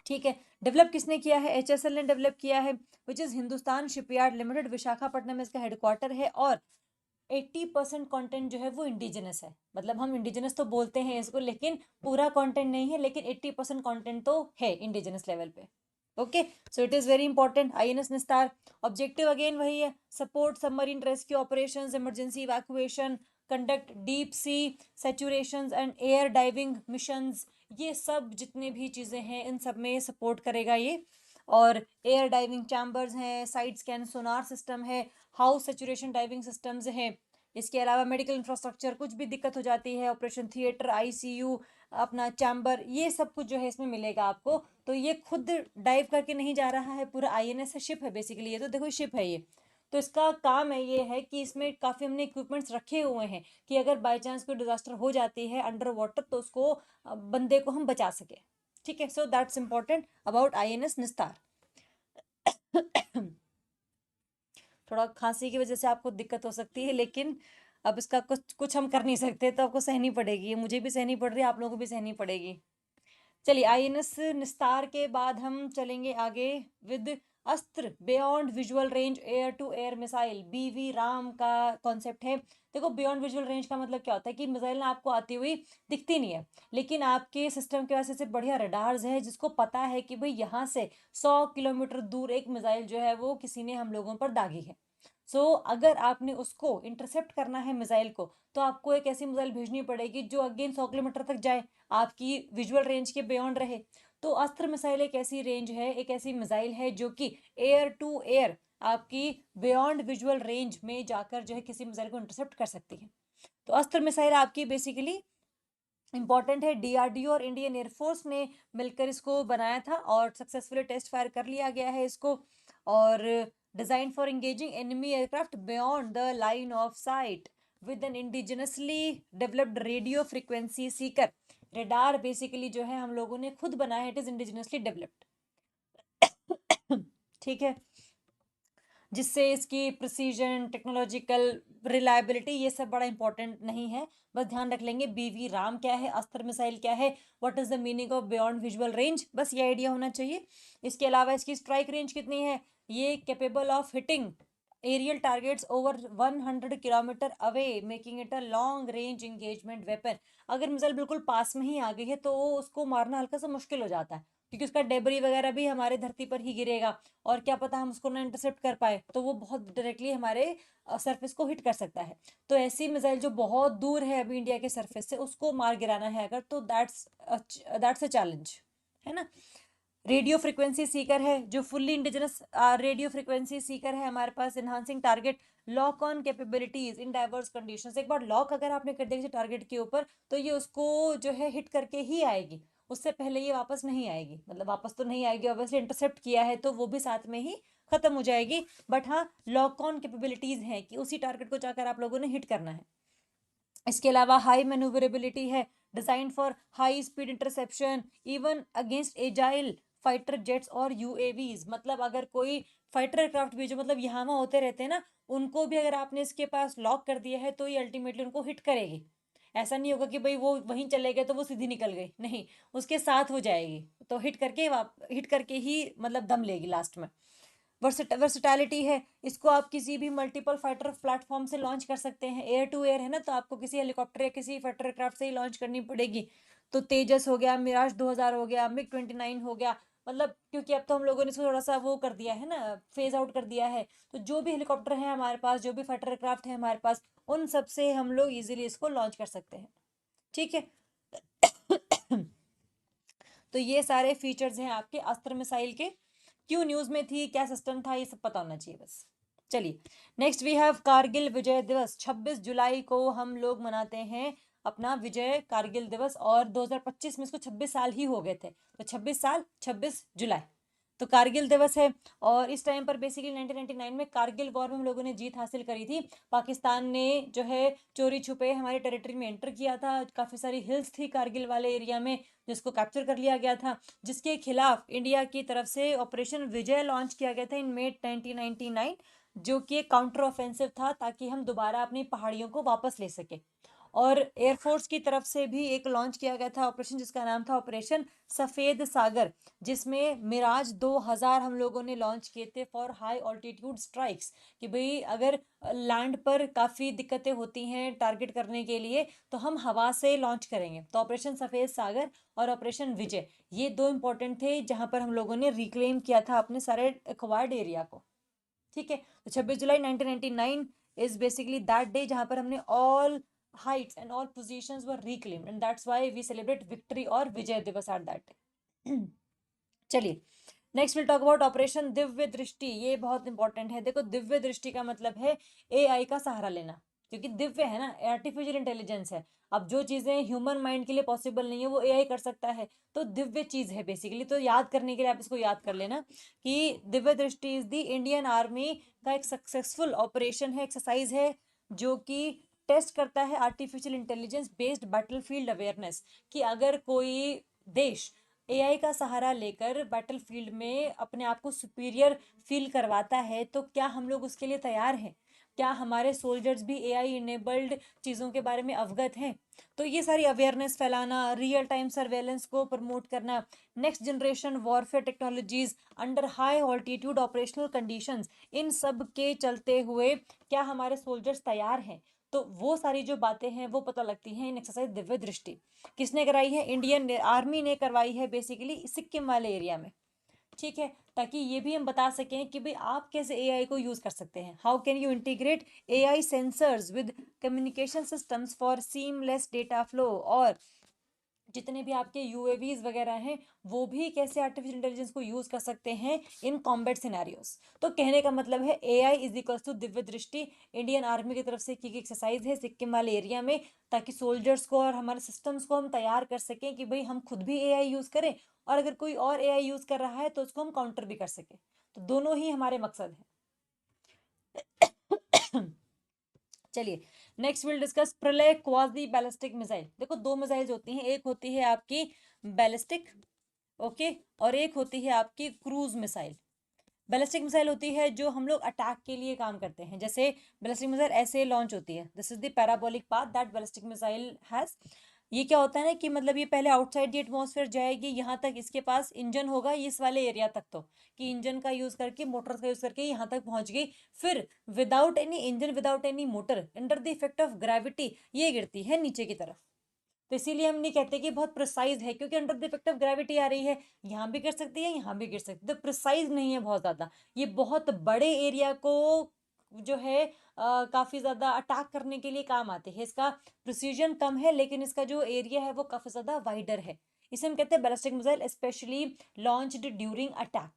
ठीक है, डेवलप किसने किया है, एचएसएल ने डेवलप किया है, which is Hindustan shipyard limited, Visakhapatnam में इसका हेडक्वार्टर है। और 80% कंटेंट जो है वो इंडिजिनस है, मतलब हम इंडिजिनस तो बोलते हैं इसको, लेकिन पूरा कंटेंट नहीं है, लेकिन 80% कंटेंट तो है इंडिजिनस लेवल पे। Okay, so it is very important. INS Nistar objective again वही है, support submarine rescue operations, emergency evacuation, conduct deep sea saturations and air diving missions, ये सब जितने भी चीज़ें हैं इन सब में सपोर्ट करेगा ये। और एयर डाइविंग चैम्बर्स हैं, साइड स्कैन सोनार सिस्टम है, हाउस सेचुरेशन डाइविंग सिस्टम्स हैं। इसके अलावा मेडिकल इंफ्रास्ट्रक्चर, कुछ भी दिक्कत हो जाती है, ऑपरेशन थिएटर, आईसीयू, अपना चैम्बर, ये सब कुछ जो है इसमें मिलेगा आपको। तो ये खुद डाइव करके नहीं जा रहा है, पूरा आईएनएस है, शिप है बेसिकली, ये तो देखो शिप है ये। तो इसका काम है ये है कि इसमें काफ़ी हमने इक्विपमेंट्स रखे हुए हैं कि अगर बाई चांस कोई डिजास्टर हो जाती है अंडर वाटर तो उसको बंदे को हम बचा सके। ठीक है, so that's important about INS निस्तार। थोड़ा खांसी की वजह से आपको दिक्कत हो सकती है, लेकिन अब इसका कुछ कुछ हम कर नहीं सकते, तो आपको सहनी पड़ेगी, मुझे भी सहनी पड़ रही है, आप लोगों को भी सहनी पड़ेगी। चलिए, आईएनएस निस्तार के बाद हम चलेंगे आगे with Astra beyond visual range air to air missile, B V RAAM का कॉन्सेप्ट है। देखो, बियॉन्ड विजुअल रेंज का मतलब क्या होता है कि मिसाइल ना आपको आती हुई दिखती नहीं है, लेकिन आपके सिस्टम के वजह से बढ़िया रडार्स है जिसको पता है कि भाई यहाँ से 100 किलोमीटर दूर एक मिसाइल जो है वो किसी ने हम लोगों पर दागी है। अगर आपने उसको इंटरसेप्ट करना है मिसाइल को, तो आपको एक ऐसी मिसाइल भेजनी पड़ेगी जो अगेन 100 किलोमीटर तक जाए, आपकी विजुअल रेंज के बियॉन्ड रहे। तो अस्त्र मिसाइल एक ऐसी रेंज है, एक ऐसी मिसाइल है जो कि एयर टू एयर आपकी बियॉन्ड विजुअल रेंज में जाकर जो है किसी मिसाइल को इंटरसेप्ट कर सकती है। तो अस्त्र मिसाइल आपकी बेसिकली इंपॉर्टेंट है। डीआरडीओ और इंडियन एयरफोर्स ने मिलकर इसको बनाया था और सक्सेसफुली टेस्ट फायर कर लिया गया है इसको। और design for engaging enemy aircraft beyond the line of sight with an indigenously developed radio frequency seeker radar. Basically जो है हम लोगों ने खुद बनाया है, इट इज इंडिजिनसली डेवलप्ड। ठीक है, जिससे इसकी प्रिसीजन, टेक्नोलॉजिकल रिलायबिलिटी, ये सब बड़ा इंपॉर्टेंट नहीं है, बस ध्यान रख लेंगे बीवी राम क्या है, अस्त्र मिसाइल क्या है, what is the meaning of beyond visual range, बस ये आइडिया होना चाहिए। इसके अलावा इसकी स्ट्राइक रेंज कितनी है, ये capable of hitting aerial targets over 100 kilometre away, making it a long range engagement weapon. अगर मिसाइल बिल्कुल पास में ही आ गई है तो उसको मारना हल्का सा मुश्किल हो जाता है, क्योंकि उसका डेबरी वगैरह भी हमारे धरती पर ही गिरेगा, और क्या पता हम उसको ना इंटरसेप्ट कर पाए, तो वो बहुत डायरेक्टली हमारे सरफेस को हिट कर सकता है। तो ऐसी मिसाइल जो बहुत दूर है अभी इंडिया के सरफेस से, उसको मार गिराना है अगर, तो दैट्स अ चैलेंज, है ना। रेडियो फ्रिक्वेंसी सीकर है, जो fully indigenous radio frequency seeker है हमारे पास, enhancing target lock on capabilities in diverse conditions. एक बार लॉक अगर आपने कर दिया टारगेट के ऊपर, तो ये उसको जो है हिट करके ही आएगी, उससे पहले ये वापस नहीं आएगी, मतलब वापस तो नहीं आएगी, ऑब्वियसली इंटरसेप्ट किया है तो वो भी साथ में ही खत्म हो जाएगी, बट हाँ, लॉक ऑन कैपेबिलिटीज है कि उसी टारगेट को जाकर आप लोगों ने हिट करना है। इसके अलावा हाई मैन्यूवरेबिलिटी है, design for high speed interception even against agile fighter jets और यूएवीज। मतलब अगर कोई फाइटर एयरक्राफ्ट भी जो मतलब यहाँ वहाँ होते रहते हैं ना, उनको भी अगर आपने इसके पास लॉक कर दिया है तो ये अल्टीमेटली उनको हिट करेगी। ऐसा नहीं होगा कि भाई वो वहीं चले गए तो वो सीधी निकल गई, नहीं, उसके साथ हो जाएगी, तो हिट करके ही मतलब दम लेगी लास्ट में। वर्सटैलिटी है, इसको आप किसी भी मल्टीपल फाइटर प्लेटफॉर्म से लॉन्च कर सकते हैं। एयर टू एयर है ना, तो आपको किसी हेलीकॉप्टर या किसी फाइटर एयरक्राफ्ट से ही लॉन्च करनी पड़ेगी। तो तेजस हो गया, मिराज 2000 हो गया, मिग 29 हो गया, मतलब क्योंकि अब तो हम लोगों ने इसको थोड़ा सा वो कर दिया है ना, फेज आउट कर दिया है, तो जो भी हेलीकॉप्टर है हमारे पास, जो भी फाइटर एयरक्राफ्ट है हमारे पास, उन सब से हम लोग इजीली इसको लॉन्च कर सकते हैं। ठीक है। तो ये सारे फीचर्स हैं आपके अस्त्र मिसाइल के। क्यों न्यूज में थी, क्या सिस्टम था, ये सब पता होना चाहिए बस। चलिए, नेक्स्ट वी हैव कारगिल विजय दिवस। 26 जुलाई को हम लोग मनाते हैं अपना विजय कारगिल दिवस, और 2025 में इसको 26 साल ही हो गए थे, तो 26 साल 26 जुलाई तो कारगिल दिवस है। और इस टाइम पर बेसिकली 1999 में कारगिल वॉर में हम लोगों ने जीत हासिल करी थी। पाकिस्तान ने जो है चोरी छुपे हमारी टेरिटरी में एंटर किया था, काफ़ी सारी हिल्स थी कारगिल वाले एरिया में जिसको कैप्चर कर लिया गया था, जिसके खिलाफ इंडिया की तरफ से ऑपरेशन विजय लॉन्च किया गया था इन मे 1999, जो कि एक काउंटर ऑफेंसिव था ताकि हम दोबारा अपनी पहाड़ियों को वापस ले सके। और एयरफोर्स की तरफ से भी एक लॉन्च किया गया था ऑपरेशन, जिसका नाम था ऑपरेशन सफ़ेद सागर, जिसमें मिराज 2000 हम लोगों ने लॉन्च किए थे फॉर हाई ऑल्टीट्यूड स्ट्राइक्स, कि भाई अगर लैंड पर काफ़ी दिक्कतें होती हैं टारगेट करने के लिए, तो हम हवा से लॉन्च करेंगे। तो ऑपरेशन सफ़ेद सागर और ऑपरेशन विजय, ये दो इंपॉर्टेंट थे जहां पर हम लोगों ने रिक्लेम किया था अपने सारे एक्वायर्ड एरिया को। ठीक है, तो 26 जुलाई 1999 इज बेसिकली दैट डे जहां पर हमने all heights and all positions were reclaimed, and that's why we celebrate victory और विजय दिवस at that day. चलिए, next will talk about operation Divya दृष्टि। ये बहुत इंपॉर्टेंट है। देखो, दिव्य दृष्टि का मतलब है एआई का सहारा लेना, क्योंकि दिव्य है ना, आर्टिफिशियल इंटेलिजेंस है। अब जो चीजें ह्यूमन माइंड के लिए पॉसिबल नहीं है वो एआई कर सकता है, तो दिव्य चीज है बेसिकली। तो याद करने के लिए आप इसको याद कर लेना कि दिव्य दृष्टि इज द इंडियन आर्मी का एक सक्सेसफुल ऑपरेशन है, एक्सरसाइज है, जो कि टेस्ट करता है artificial intelligence based battlefield awareness, कि अगर कोई देश एआई का सहारा लेकर बैटलफील्ड में अपने आप को सुपीरियर फील करवाता है तो क्या हम लोग उसके लिए तैयार हैं, क्या हमारे सोल्जर्स भी एआई इनेबल्ड चीज़ों के बारे में अवगत हैं। तो ये सारी अवेयरनेस फैलाना, रियल टाइम सर्वेलेंस को प्रमोट करना, next generation warfare technologies under high altitude operational conditions, इन सब के चलते हुए क्या हमारे सोल्जर्स तैयार हैं, तो वो सारी जो बातें हैं वो पता लगती हैं इन एक्सरसाइज दिव्य दृष्टि। किसने कराई है? इंडियन आर्मी ने करवाई है बेसिकली सिक्किम वाले एरिया में। ठीक है, ताकि ये भी हम बता सकें कि भाई आप कैसे एआई को यूज कर सकते हैं। How can you integrate AI sensors with communication systems for seamless data flow, और जितने भी आपके यूएवीज वगैरह हैं वो भी कैसे आर्टिफिशियल इंटेलिजेंस को यूज कर सकते हैं इन कॉम्बैट सिनेरियोस। तो कहने का मतलब है AI is equals to Divya दृष्टि, इंडियन आर्मी की तरफ से की गई एक्सरसाइज है सिक्किम वाले एरिया में, ताकि सोल्जर्स को और हमारे सिस्टम्स को हम तैयार कर सकें कि भाई हम खुद भी एआई यूज करें, और अगर कोई और एआई यूज कर रहा है तो उसको हम काउंटर भी कर सकें। तो दोनों ही हमारे मकसद है। चलिए, नेक्स्ट विल डिस्कस प्रलय क्वाजी बैलिस्टिक मिसाइल। देखो, दो मिसाइल्स होती हैं, एक होती है आपकी बैलिस्टिक, ओके, और एक होती है आपकी क्रूज मिसाइल। बैलिस्टिक मिसाइल होती है जो हम लोग अटैक के लिए काम करते हैं, जैसे बैलिस्टिक मिसाइल ऐसे लॉन्च होती है, this is the parabolic path that ballistic missile has. ये क्या होता है ना कि मतलब ये पहले आउटसाइड द एटमॉस्फेयर जाएगी, यहाँ तक इसके पास इंजन होगा, इस वाले एरिया तक, तो कि इंजन का यूज करके, मोटर्स का यूज करके यहाँ तक पहुंच गई। फिर without any engine, without any motor, under the effect of gravity ये गिरती है नीचे की तरफ। तो इसीलिए हम नहीं कहते कि बहुत प्रिसाइज है, क्योंकि under the effect of gravity आ रही है, यहाँ भी गिर सकती है, यहाँ भी गिर सकती है, तो प्रिसाइज नहीं है बहुत ज्यादा। ये बहुत बड़े एरिया को जो है काफी ज्यादा अटैक करने के लिए काम आते हैं। इसका प्रिसीजन कम है, लेकिन इसका जो एरिया है वो काफी ज्यादा वाइडर है। इसे हम कहते हैं ballistic missile specially launched during attack.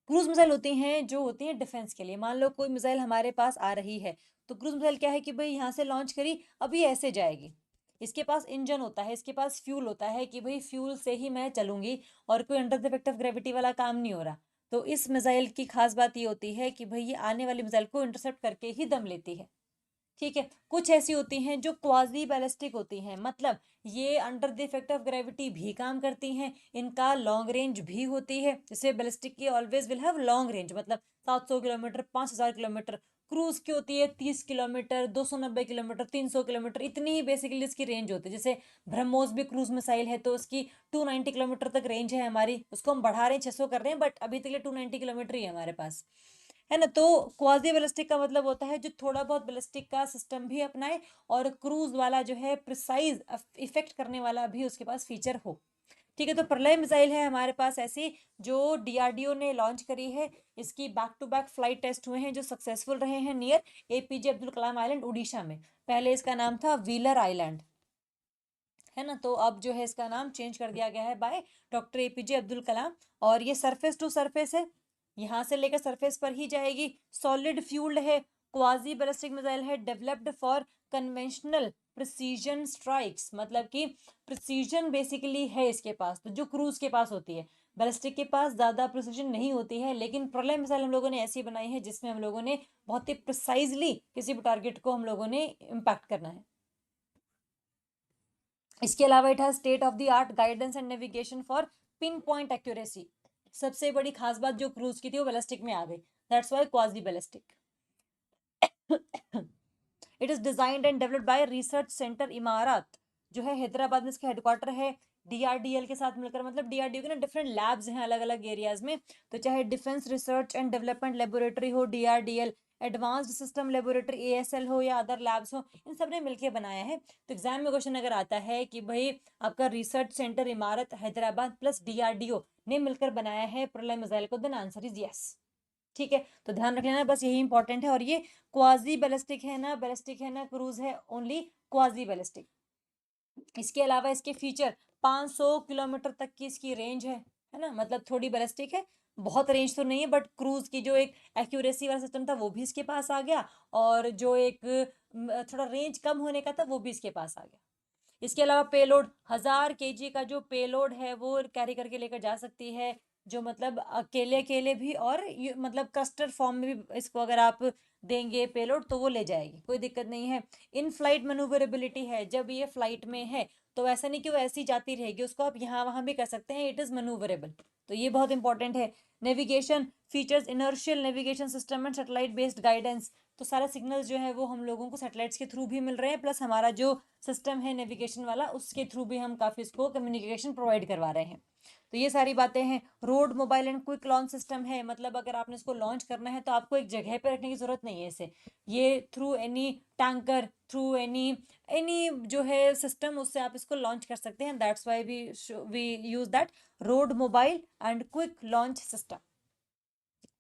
Cruise missile होती हैं जो होती हैं डिफेंस के लिए। मान लो कोई मिसाइल हमारे पास आ रही है, तो क्रूज मिसाइल क्या है कि भाई यहाँ से लॉन्च करी, अभी ऐसे जाएगी, इसके पास इंजन होता है, इसके पास फ्यूल होता है कि भाई फ्यूल से ही मैं चलूंगी, और कोई under the effect of gravity वाला काम नहीं हो रहा। तो इस मिसाइल की खास बात ये होती है कि भाई ये आने वाली मिसाइल को इंटरसेप्ट करके ही दम लेती है। ठीक है, कुछ ऐसी होती हैं जो क्वाजी बैलिस्टिक होती हैं, मतलब ये under the effect of gravity भी काम करती हैं, इनका लॉन्ग रेंज भी होती है। जैसे बैलिस्टिक की always will have long range, मतलब 700 किलोमीटर, 5000 किलोमीटर। क्रूज की होती है 30 किलोमीटर, 290 किलोमीटर, 300 किलोमीटर, इतनी ही बेसिकली इसकी रेंज होती है। जैसे ब्रह्मोस भी क्रूज मिसाइल है, तो उसकी 290 किलोमीटर तक रेंज है हमारी, उसको हम बढ़ा रहे हैं, 600 कर रहे हैं, बट अभी तक ये 290 किलोमीटर ही है हमारे पास, है ना। तो क्वाजी बैलिस्टिक का मतलब होता है जो थोड़ा बहुत बैलिस्टिक का सिस्टम भी अपनाए, और क्रूज वाला जो है प्रिसाइज इफेक्ट करने वाला भी उसके पास फीचर हो। ठीक है, तो प्रलय मिसाइल है हमारे पास ऐसी, जो डीआरडीओ ने लॉन्च करी है। इसकी back to back flight test हुए हैं जो सक्सेसफुल रहे हैं near APJ Abdul Kalam island Orissa में। पहले इसका नाम था व्हीलर आइलैंड, है ना, तो अब जो है इसका नाम चेंज कर दिया गया है बाय डॉक्टर एपीजे अब्दुल कलाम। और ये सरफेस टू सरफेस है, यहाँ से लेकर सरफेस पर ही जाएगी। सॉलिड फ्यूल्ड है, क्वाजी बैलिस्टिक मिसाइल है, developed for conventional precision strikes, मतलब कि प्रिसीजन बेसिकली है इसके पास, तो जो क्रूज के पास होती है। बैलिस्टिक के पास ज्यादा प्रिसीजन नहीं होती है, लेकिन प्रलय मिसाइल हम लोगों ने ऐसी बनाई है जिसमें हम लोगों ने बहुत ही प्रिसाइजली किसी भी टारगेट को हम लोगों ने इम्पैक्ट करना है। इसके अलावा it has state of the art guidance and navigation for pin point accuracy. सबसे बड़ी खास बात जो क्रूज की थी वो बैलिस्टिक में आ गई, that's why quasi ballistic. It is designed and developed by research centre इमारत, जो है हैदराबाद में इसका हेडक्वार्टर है। डीआरडीएल के साथ मिलकर, मतलब डीआरडीओ के ना डिफरेंट लैब्स हैं अलग अलग एरियाज में, तो चाहे defence research and development laboratory हो DRDL, advanced system laboratory ASL हो, या अदर लैब्स हो, इन सब ने मिलकर बनाया है। तो एग्जाम में क्वेश्चन अगर आता है कि भाई आपका रिसर्च सेंटर इमारत हैदराबाद प्लस डीआरडीओ ने मिलकर बनाया है प्रलय मिसाइल को, देन आंसर इज यस। ठीक है, तो ध्यान रख लेना, बस यही इंपॉर्टेंट है। और ये क्वाजी बैलिस्टिक है ना, बैलिस्टिक है ना, क्रूज है ओनली क्वाजी बैलिस्टिक। इसके अलावा इसके फीचर, 500 किलोमीटर तक की इसकी रेंज है, है ना, मतलब थोड़ी बैलिस्टिक है, बहुत रेंज तो नहीं है, बट क्रूज की जो एक एक्यूरेसी वाला सिस्टम था वो भी इसके पास आ गया, और जो एक थोड़ा रेंज कम होने का था वो भी इसके पास आ गया। इसके अलावा पेलोड 1000 kg का जो पेलोड है वो कैरी करके लेकर जा सकती है, जो मतलब अकेले अकेले भी, और मतलब कस्टर फॉर्म में भी इसको अगर आप देंगे पेलोड तो वो ले जाएगी, कोई दिक्कत नहीं है। इन फ्लाइट मनूवरेबिलिटी है, जब ये फ्लाइट में है तो ऐसा नहीं कि वो ऐसी जाती रहेगी, उसको आप यहाँ वहां भी कर सकते हैं, इट इज मनूवरेबल, तो ये बहुत इंपॉर्टेंट है। Navigation features inertial navigation system and satellite based guidance, तो सारा सिग्नल्स जो है वो हम लोगों को सैटेलाइट्स के थ्रू भी मिल रहे हैं, प्लस हमारा जो सिस्टम है नेविगेशन वाला उसके थ्रू भी हम काफ़ी इसको कम्युनिकेशन प्रोवाइड करवा रहे हैं। तो ये सारी बातें हैं। Road mobile and quick launch system है, मतलब अगर आपने इसको लॉन्च करना है तो आपको एक जगह पे रखने की ज़रूरत नहीं है इसे, ये through any tanker, through any any जो है सिस्टम, उससे आप इसको लॉन्च कर सकते हैं। That's why we use that road mobile and quick launch system.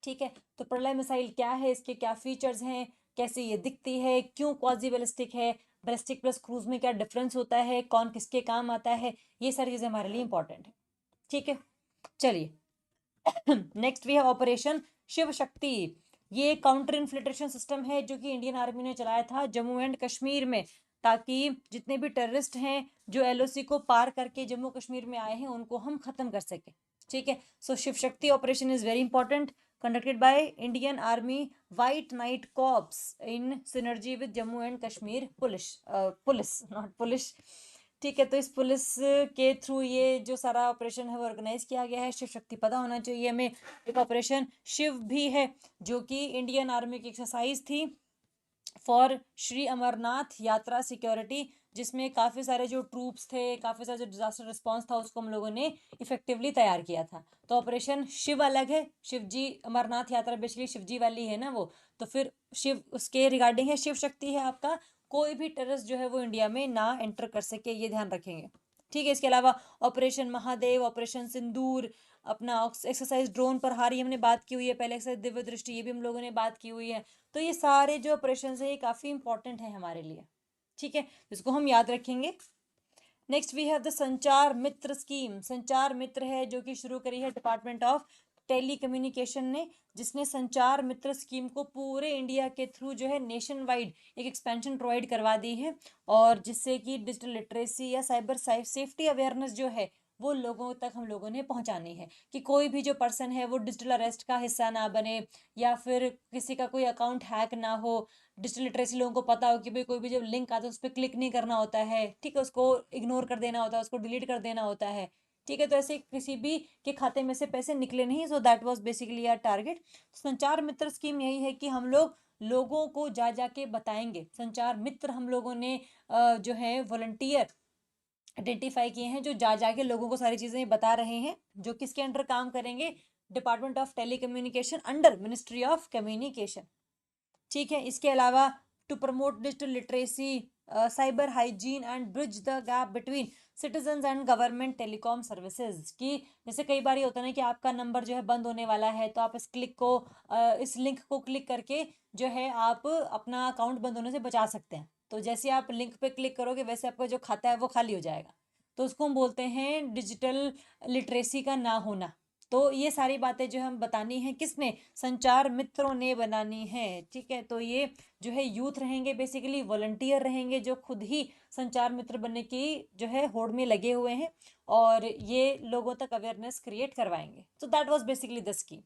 ठीक है, तो प्रलय मिसाइल क्या है, इसके क्या फीचर्स हैं, कैसे ये दिखती है, क्यों क्वाजी बैलिस्टिक है, बैलिस्टिक प्लस क्रूज में क्या डिफरेंस होता है, कौन किसके काम आता है, ये सारी चीज़ें हमारे लिए इंपॉर्टेंट है। ठीक है, चलिए नेक्स्ट वी है ऑपरेशन शिव शक्ति। ये काउंटर इन्फिल्ट्रेशन सिस्टम है जो कि इंडियन आर्मी ने चलाया था जम्मू एंड कश्मीर में, ताकि जितने भी टेररिस्ट हैं जो एलओसी को पार करके जम्मू कश्मीर में आए हैं उनको हम खत्म कर सके। ठीक है, सो Shiv Shakti operation is very important, conducted by Indian Army White Knight Corps in synergy with Jammu and Kashmir police not police. ठीक है, तो इस पुलिस के थ्रू ये जो सारा ऑपरेशन है वो ऑर्गेनाइज किया गया है। शिव शक्ति पता होना चाहिए हमें। एक ऑपरेशन शिव भी है जो कि इंडियन आर्मी की एक्सरसाइज थी फॉर श्री अमरनाथ यात्रा सिक्योरिटी, जिसमें काफ़ी सारे जो ट्रूप्स थे, काफ़ी सारा जो डिजास्टर रिस्पांस था उसको हम लोगों ने इफेक्टिवली तैयार किया था। तो ऑपरेशन शिव अलग है, शिव जी अमरनाथ यात्रा बेसिकली शिव जी वाली है ना वो, तो फिर शिव उसके रिगार्डिंग है। शिव शक्ति है आपका कोई भी टेररिस्ट जो है वो इंडिया में ना एंटर कर सके, ये ध्यान रखेंगे। ठीक है, इसके अलावा ऑपरेशन महादेव, ऑपरेशन सिंदूर, अपना एक्सरसाइज ड्रोन पर हार, ये हमने बात की हुई है पहले, एक्सरसाइज दिव्य दृष्टि ये भी हम लोगों ने बात की हुई है। तो ये सारे जो ऑपरेशन है ये काफ़ी इंपॉर्टेंट है हमारे लिए। ठीक है, इसको हम याद रखेंगे। नेक्स्ट वी हैव द संचार मित्र स्कीम। संचार मित्र है जो कि शुरू करी है डिपार्टमेंट ऑफ टेली कम्युनिकेशन ने, जिसने संचार मित्र स्कीम को पूरे इंडिया के थ्रू जो है नेशन वाइड एक एक्सपेंशन प्रोवाइड करवा दी है, और जिससे कि डिजिटल लिटरेसी या साइबर सेफ्टी अवेयरनेस जो है वो लोगों तक हम लोगों ने पहुंचानी है, कि कोई भी जो पर्सन है वो डिजिटल अरेस्ट का हिस्सा ना बने, या फिर किसी का कोई अकाउंट हैक ना हो। डिजिटल लिटरेसी लोगों को पता हो कि भाई कोई भी जब लिंक आता है उस पर क्लिक नहीं करना होता है, ठीक है, उसको इग्नोर कर देना होता है, उसको डिलीट कर देना होता है। ठीक है, तो ऐसे किसी भी के खाते में से पैसे निकले नहीं, so that was basically our target. Sanchar Mitra scheme यही है कि हम लोग लोगों को जा जाके बताएंगे। संचार मित्र हम लोगों ने जो है वॉलंटियर आइडेंटिफाई किए हैं जो जा जाके लोगों को सारी चीज़ें बता रहे हैं, जो किसके अंडर काम करेंगे, department of telecommunication under ministry of communication. ठीक है, इसके अलावा to promote digital literacy, cyber hygiene and bridge the gap between citizens and government telecom services, की जैसे कई बार ये होता है ना कि आपका नंबर जो है बंद होने वाला है, तो आप इस लिंक को क्लिक करके जो है आप अपना अकाउंट बंद होने से बचा सकते हैं। तो जैसे आप लिंक पे क्लिक करोगे वैसे आपका जो खाता है वो खाली हो जाएगा, तो उसको हम बोलते हैं डिजिटल लिटरेसी का ना होना। तो ये सारी बातें जो हम बतानी है किसने, संचार मित्रों ने बनानी है। ठीक है, तो ये जो है यूथ रहेंगे, बेसिकली वॉलंटियर रहेंगे जो खुद ही संचार मित्र बनने की जो है होड़ में लगे हुए हैं, और ये लोगों तक अवेयरनेस क्रिएट करवाएंगे। तो that was basically the scheme.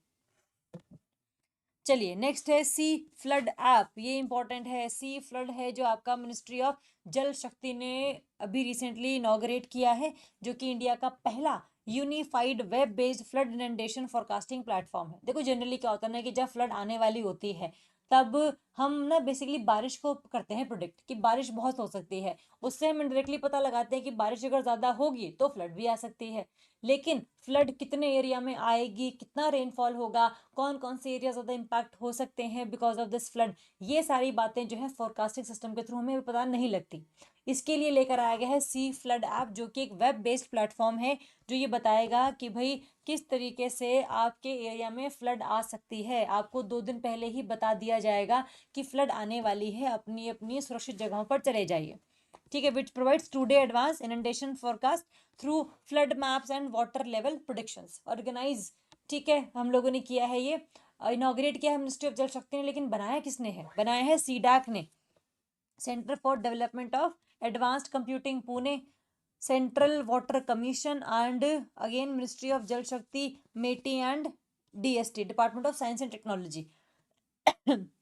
चलिए नेक्स्ट है सी फ्लड ऐप, ये इंपॉर्टेंट है। सी फ्लड है जो आपका मिनिस्ट्री ऑफ जल शक्ति ने अभी रिसेंटली इनॉग्रेट किया है, जो कि इंडिया का पहला unified web based flood inundation forecasting platform है। देखो जनरली क्या होता है ना कि जब फ्लड आने वाली होती है तब हम ना बेसिकली बारिश को करते हैं प्रोडिक्ट कि बारिश बहुत हो सकती है, उससे हम डायरेक्टली पता लगाते हैं कि बारिश अगर ज़्यादा होगी तो फ्लड भी आ सकती है। लेकिन फ्लड कितने एरिया में आएगी, कितना रेनफॉल होगा, कौन कौन से एरिया ज़्यादा इम्पैक्ट हो सकते हैं बिकॉज ऑफ दिस फ्लड, ये सारी बातें जो है फोरकास्टिंग सिस्टम के थ्रू हमें पता नहीं लगती। इसके लिए लेकर आया गया है सी फ्लड ऐप, जो कि एक वेब बेस्ड प्लेटफॉर्म है, जो ये बताएगा कि भाई किस तरीके से आपके एरिया में फ्लड आ सकती है। आपको 2 दिन पहले ही बता दिया जाएगा कि फ्लड आने वाली है, अपनी अपनी सुरक्षित जगहों पर चले जाइए। ठीक है, which provides 2-day advance inundation forecast through flood maps and water level predictions. Organise, ठीक है, हम लोगों ने किया है ये, इनॉग्रेट किया है मिनिस्ट्री ऑफ जल शक्ति ने, लेकिन बनाया किसने है? बनाया है सीडैक ने, centre for development of advanced computing Pune, central water commission and again ministry of Jal Shakti, MeitY and DST, department of science and technology.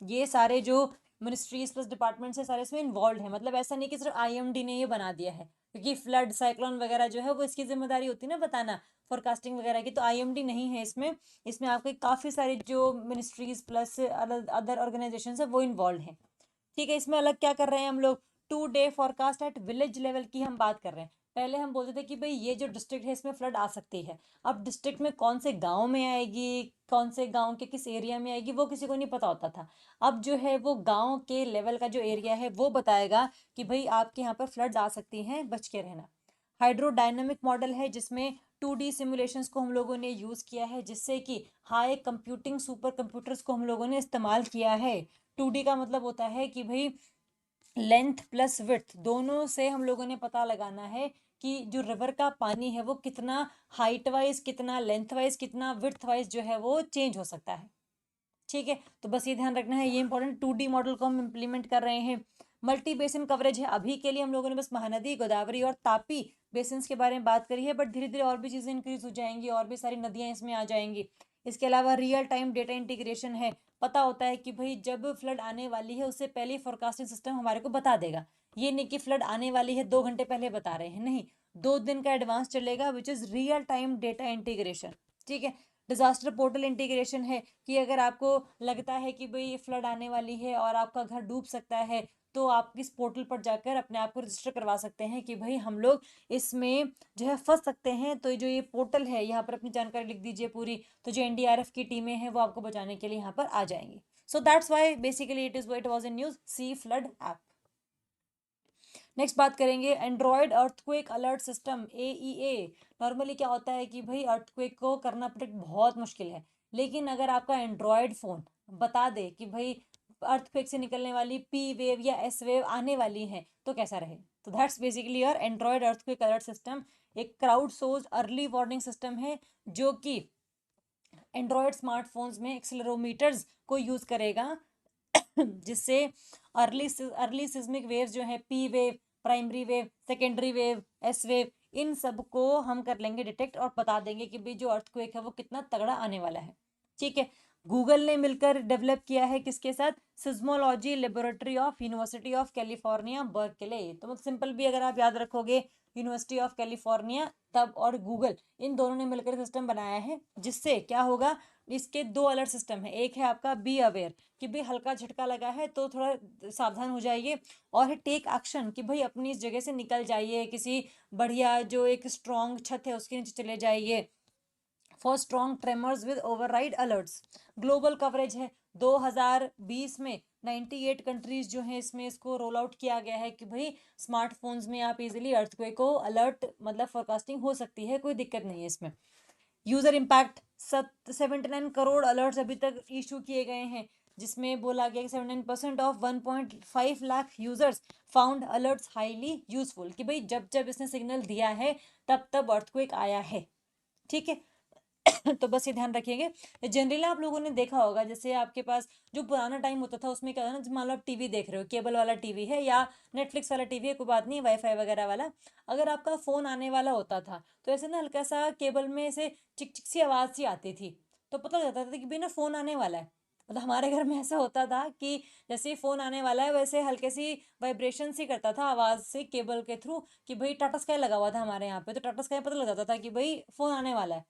ये सारे जो मिनिस्ट्रीज प्लस डिपार्टमेंट्स है सारे इसमें इन्वॉल्व है। मतलब ऐसा नहीं कि सिर्फ आईएमडी ने ये बना दिया है, क्योंकि फ्लड साइक्लोन वगैरह जो है वो इसकी जिम्मेदारी होती है ना बताना, फोरकास्टिंग वगैरह की, तो आईएमडी नहीं है इसमें। इसमें आपके काफ़ी सारी जो मिनिस्ट्रीज प्लस अदर ऑर्गेनाइजेशन है वो इन्वॉल्व हैं। ठीक है, इसमें अलग क्या कर रहे हैं हम लोग? 2-day forecast at village level की हम बात कर रहे हैं। पहले हम बोलते थे कि भाई ये जो डिस्ट्रिक्ट है इसमें फ्लड आ सकती है। अब डिस्ट्रिक्ट में कौन से गांव में आएगी, कौन से गांव के किस एरिया में आएगी, वो किसी को नहीं पता होता था। अब जो है वो गांव के लेवल का जो एरिया है वो बताएगा कि भाई आपके यहाँ पर फ्लड्स आ सकती हैं, बच के रहना। हाइड्रोडायनेमिक मॉडल है जिसमें 2D सिमुलेशंस को हम लोगों ने यूज़ किया है, जिससे कि हाई कंप्यूटिंग सुपर कंप्यूटर्स को हम लोगों ने इस्तेमाल किया है। 2D का मतलब होता है कि भाई लेंथ प्लस विड्थ दोनों से हम लोगों ने पता लगाना है कि जो रिवर का पानी है वो कितना हाइट वाइज, कितना लेंथ वाइज, कितना विड्थ वाइज जो है वो चेंज हो सकता है। ठीक है, तो बस ये ध्यान रखना है, ये इंपॉर्टेंट 2D मॉडल को हम इम्प्लीमेंट कर रहे हैं। मल्टी बेसिन कवरेज है, अभी के लिए हम लोगों ने बस महानदी, गोदावरी और तापी बेसिन्स के बारे में बात करी है, बट धीरे धीरे और भी चीज़ें इंक्रीज हो जाएंगी, और भी सारी नदियाँ इसमें आ जाएंगी। इसके अलावा रियल टाइम डेटा इंटीग्रेशन है, पता होता है कि भाई जब फ्लड आने वाली है उससे पहले फोरकास्टिंग सिस्टम हमारे को बता देगा। ये नहीं कि फ्लड आने वाली है 2 घंटे पहले बता रहे हैं, नहीं, 2 दिन का एडवांस चलेगा, which is real time data integration. ठीक है, डिजास्टर पोर्टल इंटीग्रेशन है कि अगर आपको लगता है कि भाई फ्लड आने वाली है और आपका घर डूब सकता है, तो आप इस पोर्टल पर जाकर अपने आप को रजिस्टर करवा सकते हैं कि भाई हम लोग इसमें जो है फंस सकते हैं, तो जो ये पोर्टल है यहाँ पर अपनी जानकारी लिख दीजिए पूरी, तो जो एनडीआरएफ की टीमें हैं वो आपको बचाने के लिए यहाँ पर आ जाएंगी। So that's why basically it was in news C flood app. Next बात करेंगे Android earthquake alert system AEA। Normally क्या होता है कि भाई अर्थक्वेक को करना प्रेडिक्ट बहुत मुश्किल है, लेकिन अगर आपका एंड्रॉयड फ़ोन बता दे कि भाई अर्थक्वेक से निकलने वाली P वेव या S वेव आने वाली है तो कैसा रहे। तो that's basically your Android earthquake alert system. एक crowd source early warning system है जो कि एंड्रॉयड स्मार्टफोन्स में एक्सेलेरोमीटर्स को यूज़ करेगा जिससे अर्ली सिस्मिक वेव्स जो है P wave, primary wave, secondary wave, S wave, इन सब को हम कर लेंगे डिटेक्ट और बता देंगे कि भाई जो अर्थक्वेक है वो कितना तगड़ा आने वाला है। ठीक है, गूगल ने मिलकर डेवलप किया है किसके साथ? Seismology laboratory of university of California Berkeley. तो मतलब सिंपल भी अगर आप याद रखोगे, यूनिवर्सिटी ऑफ कैलिफोर्निया तब और गूगल, इन दोनों ने मिलकर सिस्टम बनाया है, जिससे क्या होगा, इसके 2 अलर्ट सिस्टम है। एक है आपका बी अवेयर कि भाई हल्का झटका लगा है तो थोड़ा सावधान हो जाइए, और है टेक एक्शन कि भाई अपनी इस जगह से निकल जाइए, किसी बढ़िया जो एक स्ट्रॉन्ग छत है उसके नीचे चले जाइए, for strong tremors with override alerts. Global coverage है, 2020 में 98 कंट्रीज जो हैं इसमें इसको रोल आउट किया गया है कि भाई स्मार्टफोन्स में आप इजीली अर्थक्वेक को अलर्ट मतलब फोरकास्टिंग हो सकती है, कोई दिक्कत नहीं है इसमें। यूजर इम्पैक्ट 79 करोड़ अलर्ट्स अभी तक इशू किए गए हैं, जिसमें बोला गया कि 79% of 1.5 lakh users found alerts highly useful, कि भाई जब जब इसने सिग्नल दिया है तब तब अर्थक्वेक आया है। ठीक है, तो बस ये ध्यान रखिएगा। जनरली आप लोगों ने देखा होगा, जैसे आपके पास जो पुराना टाइम होता था उसमें क्या था ना, मान लो आप टीवी देख रहे हो, केबल वाला टीवी है या नेटफ्लिक्स वाला टीवी है, कोई बात नहीं, वाईफाई वगैरह वाला, अगर आपका फ़ोन आने वाला होता था तो ऐसे ना हल्का सा केबल में ऐसे चिक चिक सी आवाज़ सी आती थी, तो पता लग जाता था कि भाई ना फ़ोन आने वाला है। मतलब हमारे घर में ऐसा होता था कि जैसे ही फ़ोन आने वाला है वैसे हल्के सी वाइब्रेशन सी करता था आवाज़ से केबल के थ्रू, कि भाई टाटा स्काई लगा हुआ था हमारे यहाँ पे, तो टाटा स्काई पता लग जाता था कि भाई फ़ोन आने वाला है।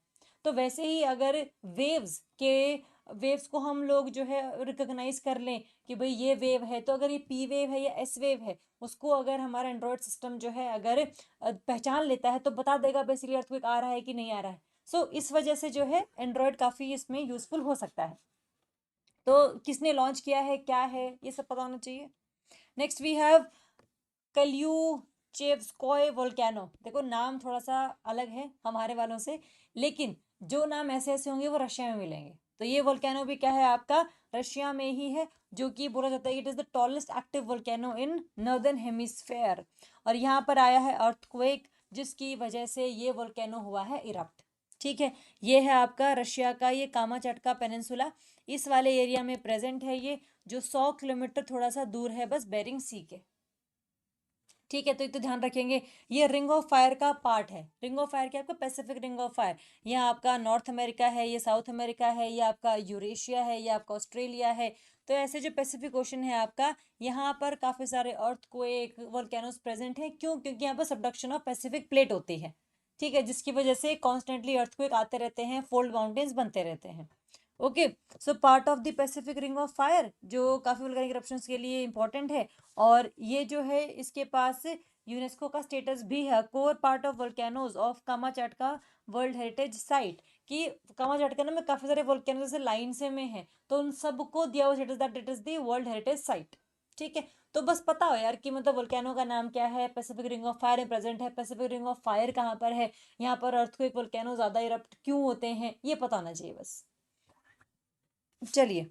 तो वैसे ही अगर वेव्स को हम लोग जो है रिकॉग्नाइज कर लें कि भाई ये वेव है, तो अगर ये P वेव है या S वेव है, उसको अगर हमारा एंड्रॉयड सिस्टम जो है अगर पहचान लेता है तो बता देगा बेसिकली अर्थक्वेक आ रहा है कि नहीं आ रहा है। सो इस वजह से जो है एंड्रॉयड काफ़ी इसमें यूजफुल हो सकता है। तो किसने लॉन्च किया है, क्या है, ये सब पता होना चाहिए। Next we have Klyuchevskoy volcano. देखो नाम थोड़ा सा अलग है हमारे वालों से, लेकिन जो नाम ऐसे ऐसे होंगे वो रशिया में मिलेंगे। तो ये वोल्केनो भी क्या है आपका, रशिया में ही है, जो कि बोला जाता है it is the tallest active volcano in northern hemisphere. और यहाँ पर आया है अर्थक्वेक, जिसकी वजह से ये वोल्केनो हुआ है इरप्ट। ठीक है, ये है आपका रशिया का ये कामाचटका पेनिनसुला, इस वाले एरिया में प्रेजेंट है ये, जो 100 किलोमीटर थोड़ा सा दूर है बस बेरिंग सी के। ठीक है, तो ये तो ध्यान रखेंगे। ये रिंग ऑफ फायर का पार्ट है। रिंग ऑफ फायर क्या आपका पैसिफिक रिंग ऑफ फायर, ये आपका नॉर्थ अमेरिका है, ये साउथ अमेरिका है, ये आपका यूरेशिया है, ये आपका ऑस्ट्रेलिया है। तो ऐसे जो पैसिफिक ओशन है आपका, यहाँ पर काफी सारे अर्थक्वेक वोल्केनोज प्रेजेंट हैं। क्यों? क्योंकि यहाँ पर सबडक्शन ऑफ पैसिफिक प्लेट होती है। ठीक है, जिसकी वजह से कॉन्स्टेंटली अर्थक्वेक आते रहते हैं, फोल्ड माउंटेन्स बनते रहते हैं। Okay, so part of the Pacific ring of fire, जो काफी वोल्केनिक इरप्शंस के लिए इंपॉर्टेंट है। और ये जो है इसके पास यूनेस्को का स्टेटस भी है, core part of volcanoes of Kamchatka world heritage site. कि कामाचटका में काफी सारे वोल्केनोज जैसे लाइन से में है, तो उन सबको दिया हुआ status that it is the world heritage site. ठीक है, तो बस पता हो यार कि मतलब वोल्केनो का नाम क्या है, पैसिफिक रिंग ऑफ फायर में प्रेजेंट है, पैसिफिक रिंग ऑफ फायर कहाँ पर है, यहाँ पर अर्थक्वेक वोल्केनो ज्यादा इरप्ट क्यों होते हैं, ये पता होना चाहिए बस। चलिए,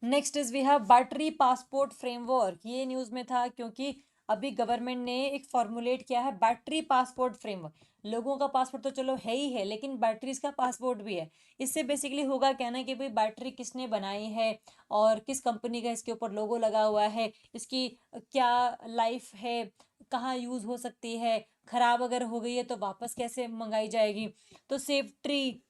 next is we have battery passport framework. ये न्यूज में था क्योंकि अभी गवर्नमेंट ने एक फॉर्मुलेट किया है बैटरी पासपोर्ट फ्रेमवर्क। लोगों का पासपोर्ट तो चलो है ही है, लेकिन बैटरीज का पासपोर्ट भी है। इससे बेसिकली होगा क्या ना कि भाई बैटरी किसने बनाई है और किस कंपनी का इसके ऊपर लोगो लगा हुआ है, इसकी क्या लाइफ है, कहाँ यूज हो सकती है, खराब अगर हो गई है तो वापस कैसे मंगाई जाएगी, तो सेफ्टी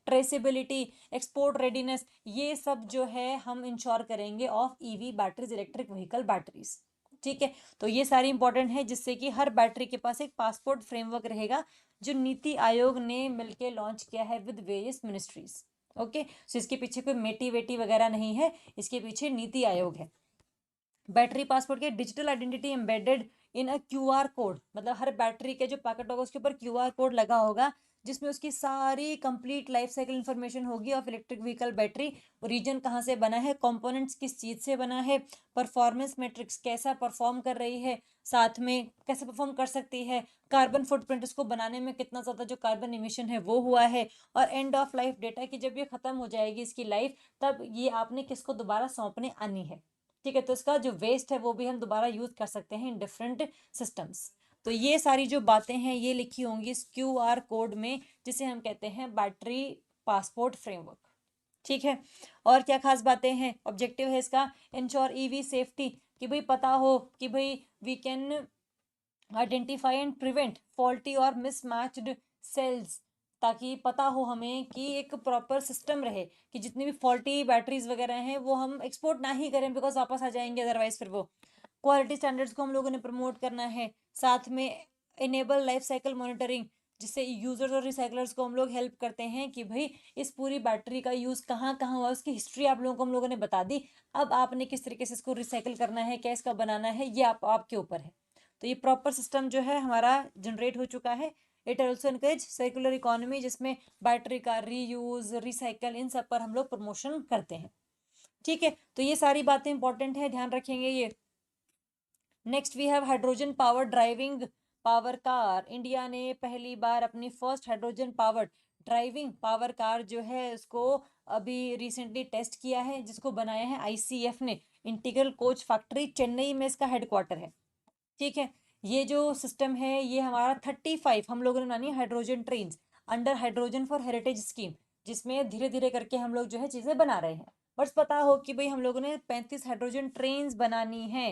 ट्रेसेबिलिटी, एक्सपोर्ट रेडीनेस, ये सब जो है हम इंश्योर करेंगे of EV batteries, electric vehicle batteries. ठीक है, तो ये सारी इंपॉर्टेंट है, जिससे कि हर बैटरी के पास एक पासपोर्ट फ्रेमवर्क रहेगा, जो नीति आयोग ने मिलकर लॉन्च किया है विद वेरियस मिनिस्ट्रीज। ओके, सो इसके पीछे कोई मेटी वेटी वगैरह नहीं है, इसके पीछे नीति आयोग है। बैटरी पासपोर्ट के digital identity embedded in a QR code, मतलब हर बैटरी के जो पैकेट होगा उसके ऊपर क्यूआर कोड लगा होगा, जिसमें उसकी सारी कंप्लीट लाइफ साइकिल इंफॉर्मेशन होगी of electric vehicle battery. Reason कहाँ से बना है, कंपोनेंट्स किस चीज से बना है, परफॉर्मेंस मैट्रिक्स कैसा परफॉर्म कर रही है, साथ में कैसे परफॉर्म कर सकती है, कार्बन फुटप्रिंट इसको बनाने में कितना ज्यादा जो कार्बन इमिशन है वो हुआ है, और एंड ऑफ लाइफ डेटा की जब ये खत्म हो जाएगी इसकी लाइफ, तब ये आपने किसको दोबारा सौंपने आनी है। ठीक है, तो इसका जो वेस्ट है वो भी हम दोबारा यूज कर सकते हैं इन डिफरेंट सिस्टम्स। तो ये सारी जो बातें हैं ये लिखी होंगी इस क्यूआर कोड में, जिसे हम कहते हैं बैटरी पासपोर्ट फ्रेमवर्क। ठीक है, और क्या खास बातें हैं, ऑब्जेक्टिव है इसका इंश्योर ईवी सेफ्टी, कि भाई पता हो कि भाई we can identify and prevent faulty और मिसमैच्ड सेल्स, ताकि पता हो हमें कि एक प्रॉपर सिस्टम रहे कि जितनी भी फॉल्टी बैटरीज वगैरह हैं वो हम एक्सपोर्ट ना ही करें, बिकॉज वापस आ जाएंगे अदरवाइज फिर वो। क्वालिटी स्टैंडर्ड्स को हम लोगों ने प्रमोट करना है, साथ में इनेबल लाइफ साइकिल मॉनिटरिंग, जिससे यूजर्स और रिसाइकलर्स को हम लोग हेल्प करते हैं कि भाई इस पूरी बैटरी का यूज कहाँ कहाँ हुआ, उसकी हिस्ट्री आप लोगों को हम लोगों ने बता दी, अब आपने किस तरीके से इसको रिसाइकिल करना है, क्या इसका बनाना है, ये आपके ऊपर है। तो ये प्रॉपर सिस्टम जो है हमारा जनरेट हो चुका है। It also encourage circular economy, जिसमें बैटरी का रीयूज, रिसाइकल, इन सब पर हम लोग प्रमोशन करते हैं। ठीक है, तो ये सारी बातें इंपॉर्टेंट है, ध्यान रखेंगे ये। Next we have hydrogen power driving power car. India ने पहली बार अपनी first hydrogen power driving power car जो है उसको अभी रिसेंटली टेस्ट किया है, जिसको बनाया है आईसीएफ ने, इंटीग्रल कोच फैक्ट्री, चेन्नई में इसका हेडक्वार्टर है। ठीक है, ये जो सिस्टम है ये हमारा 35 हम लोगों ने बनानी है hydrogen train under hydrogen for heritage scheme, जिसमें धीरे धीरे करके हम लोग जो है चीजें बना रहे हैं। बस पता हो कि भाई हम लोगों ने 35 हाइड्रोजन ट्रेन बनानी है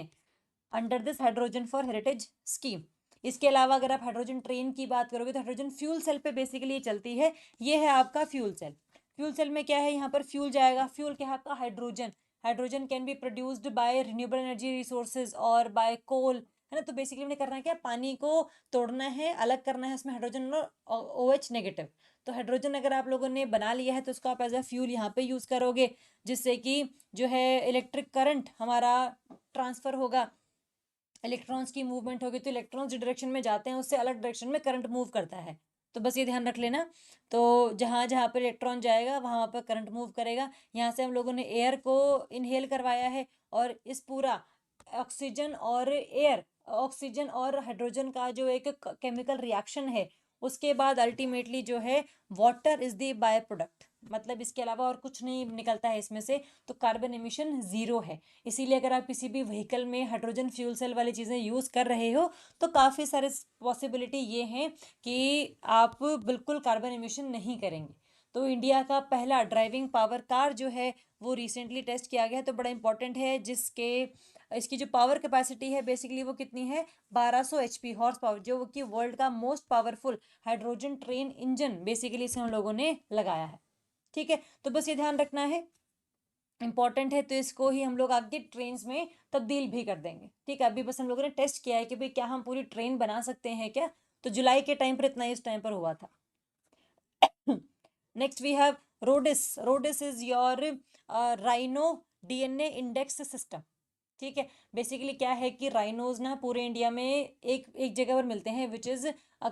under this hydrogen for heritage scheme. इसके अलावा अगर आप हाइड्रोजन ट्रेन की बात करोगे तो हाइड्रोजन फ्यूल सेल पे बेसिकली ये चलती है। ये है आपका फ्यूल सेल। फ्यूल सेल में क्या है, यहाँ पर फ्यूल जाएगा, फ्यूल क्या है आपका hydrogen. Hydrogen can be produced by renewable energy resources और बाय कोल, है ना। तो बेसिकली हमने करना है क्या, पानी को तोड़ना है, अलग करना है उसमें हाइड्रोजन और OH नेगेटिव। तो हाइड्रोजन अगर आप लोगों ने बना लिया है तो उसको आप एज अ फ्यूल यहाँ पे यूज करोगे, जिससे कि जो है इलेक्ट्रिक करंट हमारा ट्रांसफर होगा, इलेक्ट्रॉन्स की मूवमेंट होगी, तो इलेक्ट्रॉन्स जो डायरेक्शन में जाते हैं उससे अलग डायरेक्शन में करंट मूव करता है। तो बस ये ध्यान रख लेना। तो जहाँ जहाँ पर इलेक्ट्रॉन जाएगा वहाँ पर करंट मूव करेगा। यहाँ से हम लोगों ने एयर को इनहेल करवाया है, और इस पूरा ऑक्सीजन और एयर, ऑक्सीजन और हाइड्रोजन का जो एक केमिकल रिएक्शन है उसके बाद अल्टीमेटली जो है water is the by product, मतलब इसके अलावा और कुछ नहीं निकलता है इसमें से, तो कार्बन एमिशन जीरो है। इसीलिए अगर आप किसी भी व्हीकल में हाइड्रोजन फ्यूल सेल वाली चीज़ें यूज़ कर रहे हो तो काफ़ी सारे पॉसिबिलिटी ये हैं कि आप बिल्कुल कार्बन एमिशन नहीं करेंगे। तो इंडिया का पहला ड्राइविंग पावर कार जो है वो रिसेंटली टेस्ट किया गया है, तो बड़ा इंपॉर्टेंट है, जिसके इसकी जो पावर कैपेसिटी है बेसिकली वो कितनी है, 1200 HP हॉर्स पावर, जो कि वर्ल्ड का most powerful hydrogen train engine basically इसे हम लोगों ने लगाया है। ठीक है, तो बस ये ध्यान रखना है, इंपॉर्टेंट है, तो इसको ही हम लोग आगे ट्रेन में तब्दील भी कर देंगे। ठीक है, अभी बस हम लोगों ने टेस्ट किया है कि भाई क्या हम पूरी ट्रेन बना सकते हैं क्या, तो जुलाई के टाइम पर इतना इस टाइम पर हुआ था। Next we have RhODIS. RhODIS is your rhino DNA index system. ठीक है, बेसिकली क्या है कि राइनोज ना पूरे इंडिया में एक एक जगह पर मिलते हैं, which is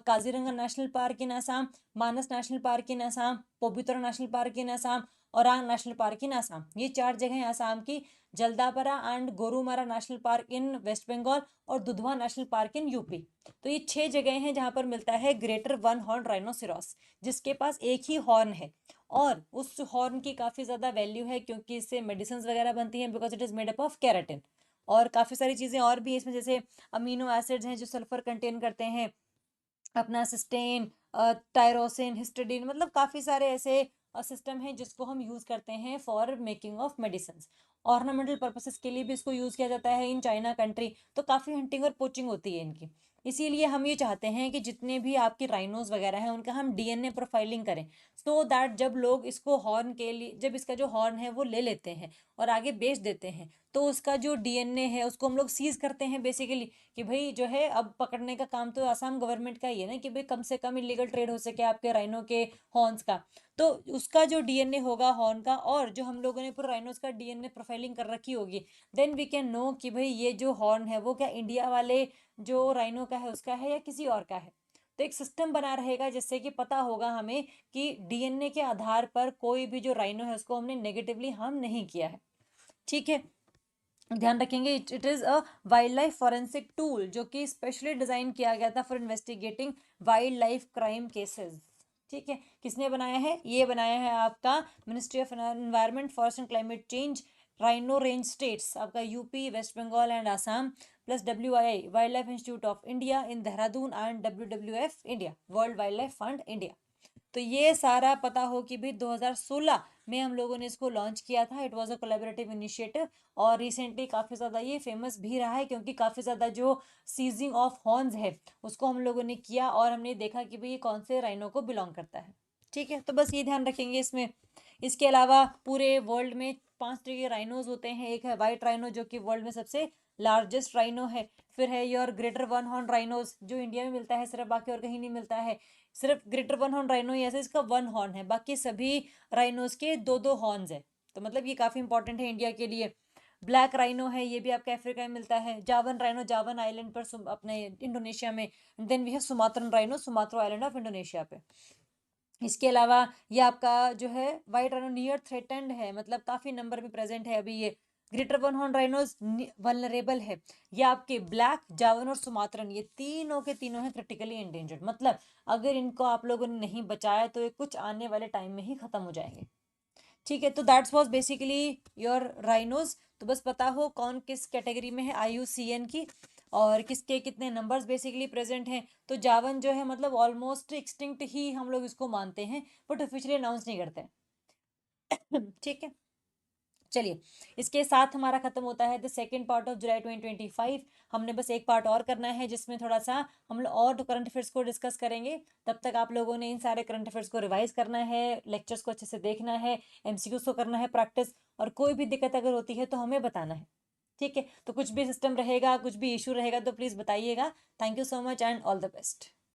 Kaziranga national park in Assam, Manas national park in Assam, Pobitora national park in Assam, Orang national park in Assam. ये 4 जगह हैं असम की, Jaldapara and Gorumara national park in West Bengal और Dudhwa national park in UP. तो ये 6 जगह हैं जहाँ पर मिलता है ग्रेटर वन हॉर्न राइनोसिरोस, जिसके पास एक ही हॉर्न है, और उस हॉर्न की काफ़ी ज़्यादा वैल्यू है क्योंकि इससे मेडिसिन वगैरह बनती हैं, because it is made up of keratin. और काफ़ी सारी चीज़ें और भी इसमें, जैसे अमीनो एसिड्स हैं जो सल्फर कंटेन करते हैं, अपना सिस्टेन, टायरोसिन, हिस्टिडीन, मतलब काफ़ी सारे ऐसे सिस्टम हैं जिसको हम यूज़ करते हैं for making of medicine. Ornamental purposes के लिए भी इसको यूज़ किया जाता है इन चाइना कंट्री, तो काफ़ी हंटिंग और पोचिंग होती है इनकी। इसीलिए हम ये चाहते हैं कि जितने भी आपके राइनोज वगैरह हैं उनका हम DNA प्रोफाइलिंग करें, सो दैट जब लोग इसको हॉर्न के लिए, जब इसका जो हॉर्न है वो ले लेते हैं और आगे बेच देते हैं, तो उसका जो DNA है उसको हम लोग सीज करते हैं बेसिकली, कि भाई जो है अब पकड़ने का काम तो आसाम गवर्नमेंट का ही है ना, कि भाई कम से कम इलीगल ट्रेड हो सके आपके राइनो के हॉर्न्स का। तो उसका जो DNA होगा हॉर्न का, और जो हम लोगों ने पूरा राइनोस का DNA प्रोफाइलिंग कर रखी होगी, देन वी कैन नो कि भाई ये जो हॉर्न है वो क्या इंडिया वाले जो राइनो का है उसका है या किसी और का है। तो एक सिस्टम बना रहेगा जिससे कि पता होगा हमें कि DNA के आधार पर कोई भी जो राइनो है उसको हमने नेगेटिवली हार्म नहीं किया है। ठीक है, ध्यान रखेंगे, it is a wild life forensic tool जो कि स्पेशली डिज़ाइन किया गया था for investigating wild life crime cases. ठीक है, किसने बनाया है, ये बनाया है आपका ministry of environment, forest and climate change, rhino range states आपका UP, West Bengal and Assam, plus WII wild life institute of India in Dehradun and WWF India, world wild life fund India. तो ये सारा पता हो कि भाई 2016 में हम लोगों ने इसको लॉन्च किया था, it was a collaborative initiative, और रिसेंटली काफ़ी ज़्यादा ये फेमस भी रहा है क्योंकि काफ़ी ज़्यादा जो सीजिंग ऑफ हॉर्न्स है उसको हम लोगों ने किया और हमने देखा कि भाई ये कौन से राइनो को बिलोंग करता है। ठीक है, तो बस ये ध्यान रखेंगे इसमें। इसके अलावा पूरे वर्ल्ड में 5 तरह के राइनोज होते हैं, एक है वाइट राइनो जो कि वर्ल्ड में सबसे लार्जेस्ट राइनो है, फिर है your greater one horn rhinos जो इंडिया में मिलता है सिर्फ, बाकी और कहीं नहीं मिलता है। सिर्फ ग्रेटर वन हॉर्न राइनो ही ऐसे इसका वन हॉर्न है, बाकी सभी राइनोज के दो दो हॉर्न्स है, तो मतलब ये काफ़ी इंपॉर्टेंट है इंडिया के लिए। ब्लैक राइनो है, ये भी आपका अफ्रीका में मिलता है। जावन राइनो जावन आइलैंड पर, अपने इंडोनेशिया में। Then we have Sumatran rhino Sumatra island of Indonesia पे। इसके अलावा ये आपका जो है वाइट राइनो नियर थ्रेटेंड है, मतलब काफ़ी नंबर में प्रेजेंट है अभी ये। Greater one horn rhinos vulnerable है। ये आपके ब्लैक, जावन और सुमात्रन, ये तीनों के तीनों हैं क्रिटिकली एंडेंजर्ड, मतलब अगर इनको आप लोगों ने नहीं बचाया तो ये कुछ आने वाले टाइम में ही खत्म हो जाएंगे। ठीक है, तो that's was basically your rhinos. तो बस पता हो कौन किस कैटेगरी में है IUCN की, और किसके कितने नंबर्स बेसिकली प्रेजेंट हैं। तो जावन जो है मतलब ऑलमोस्ट एक्सटिंक्ट ही हम लोग इसको मानते हैं, बट ऑफिशियली अनाउंस नहीं करते हैं। ठीक है, चलिए, इसके साथ हमारा खत्म होता है the second part of July 2025। हमने बस एक पार्ट और करना है जिसमें थोड़ा सा हम लोग और करंट अफेयर्स को डिस्कस करेंगे। तब तक आप लोगों ने इन सारे करंट अफेयर्स को रिवाइज करना है, लेक्चर्स को अच्छे से देखना है, MCQs को करना है प्रैक्टिस, और कोई भी दिक्कत अगर होती है तो हमें बताना है। ठीक है, तो कुछ भी सिस्टम रहेगा, कुछ भी इशू रहेगा तो प्लीज़ बताइएगा। Thank you so much and all the best.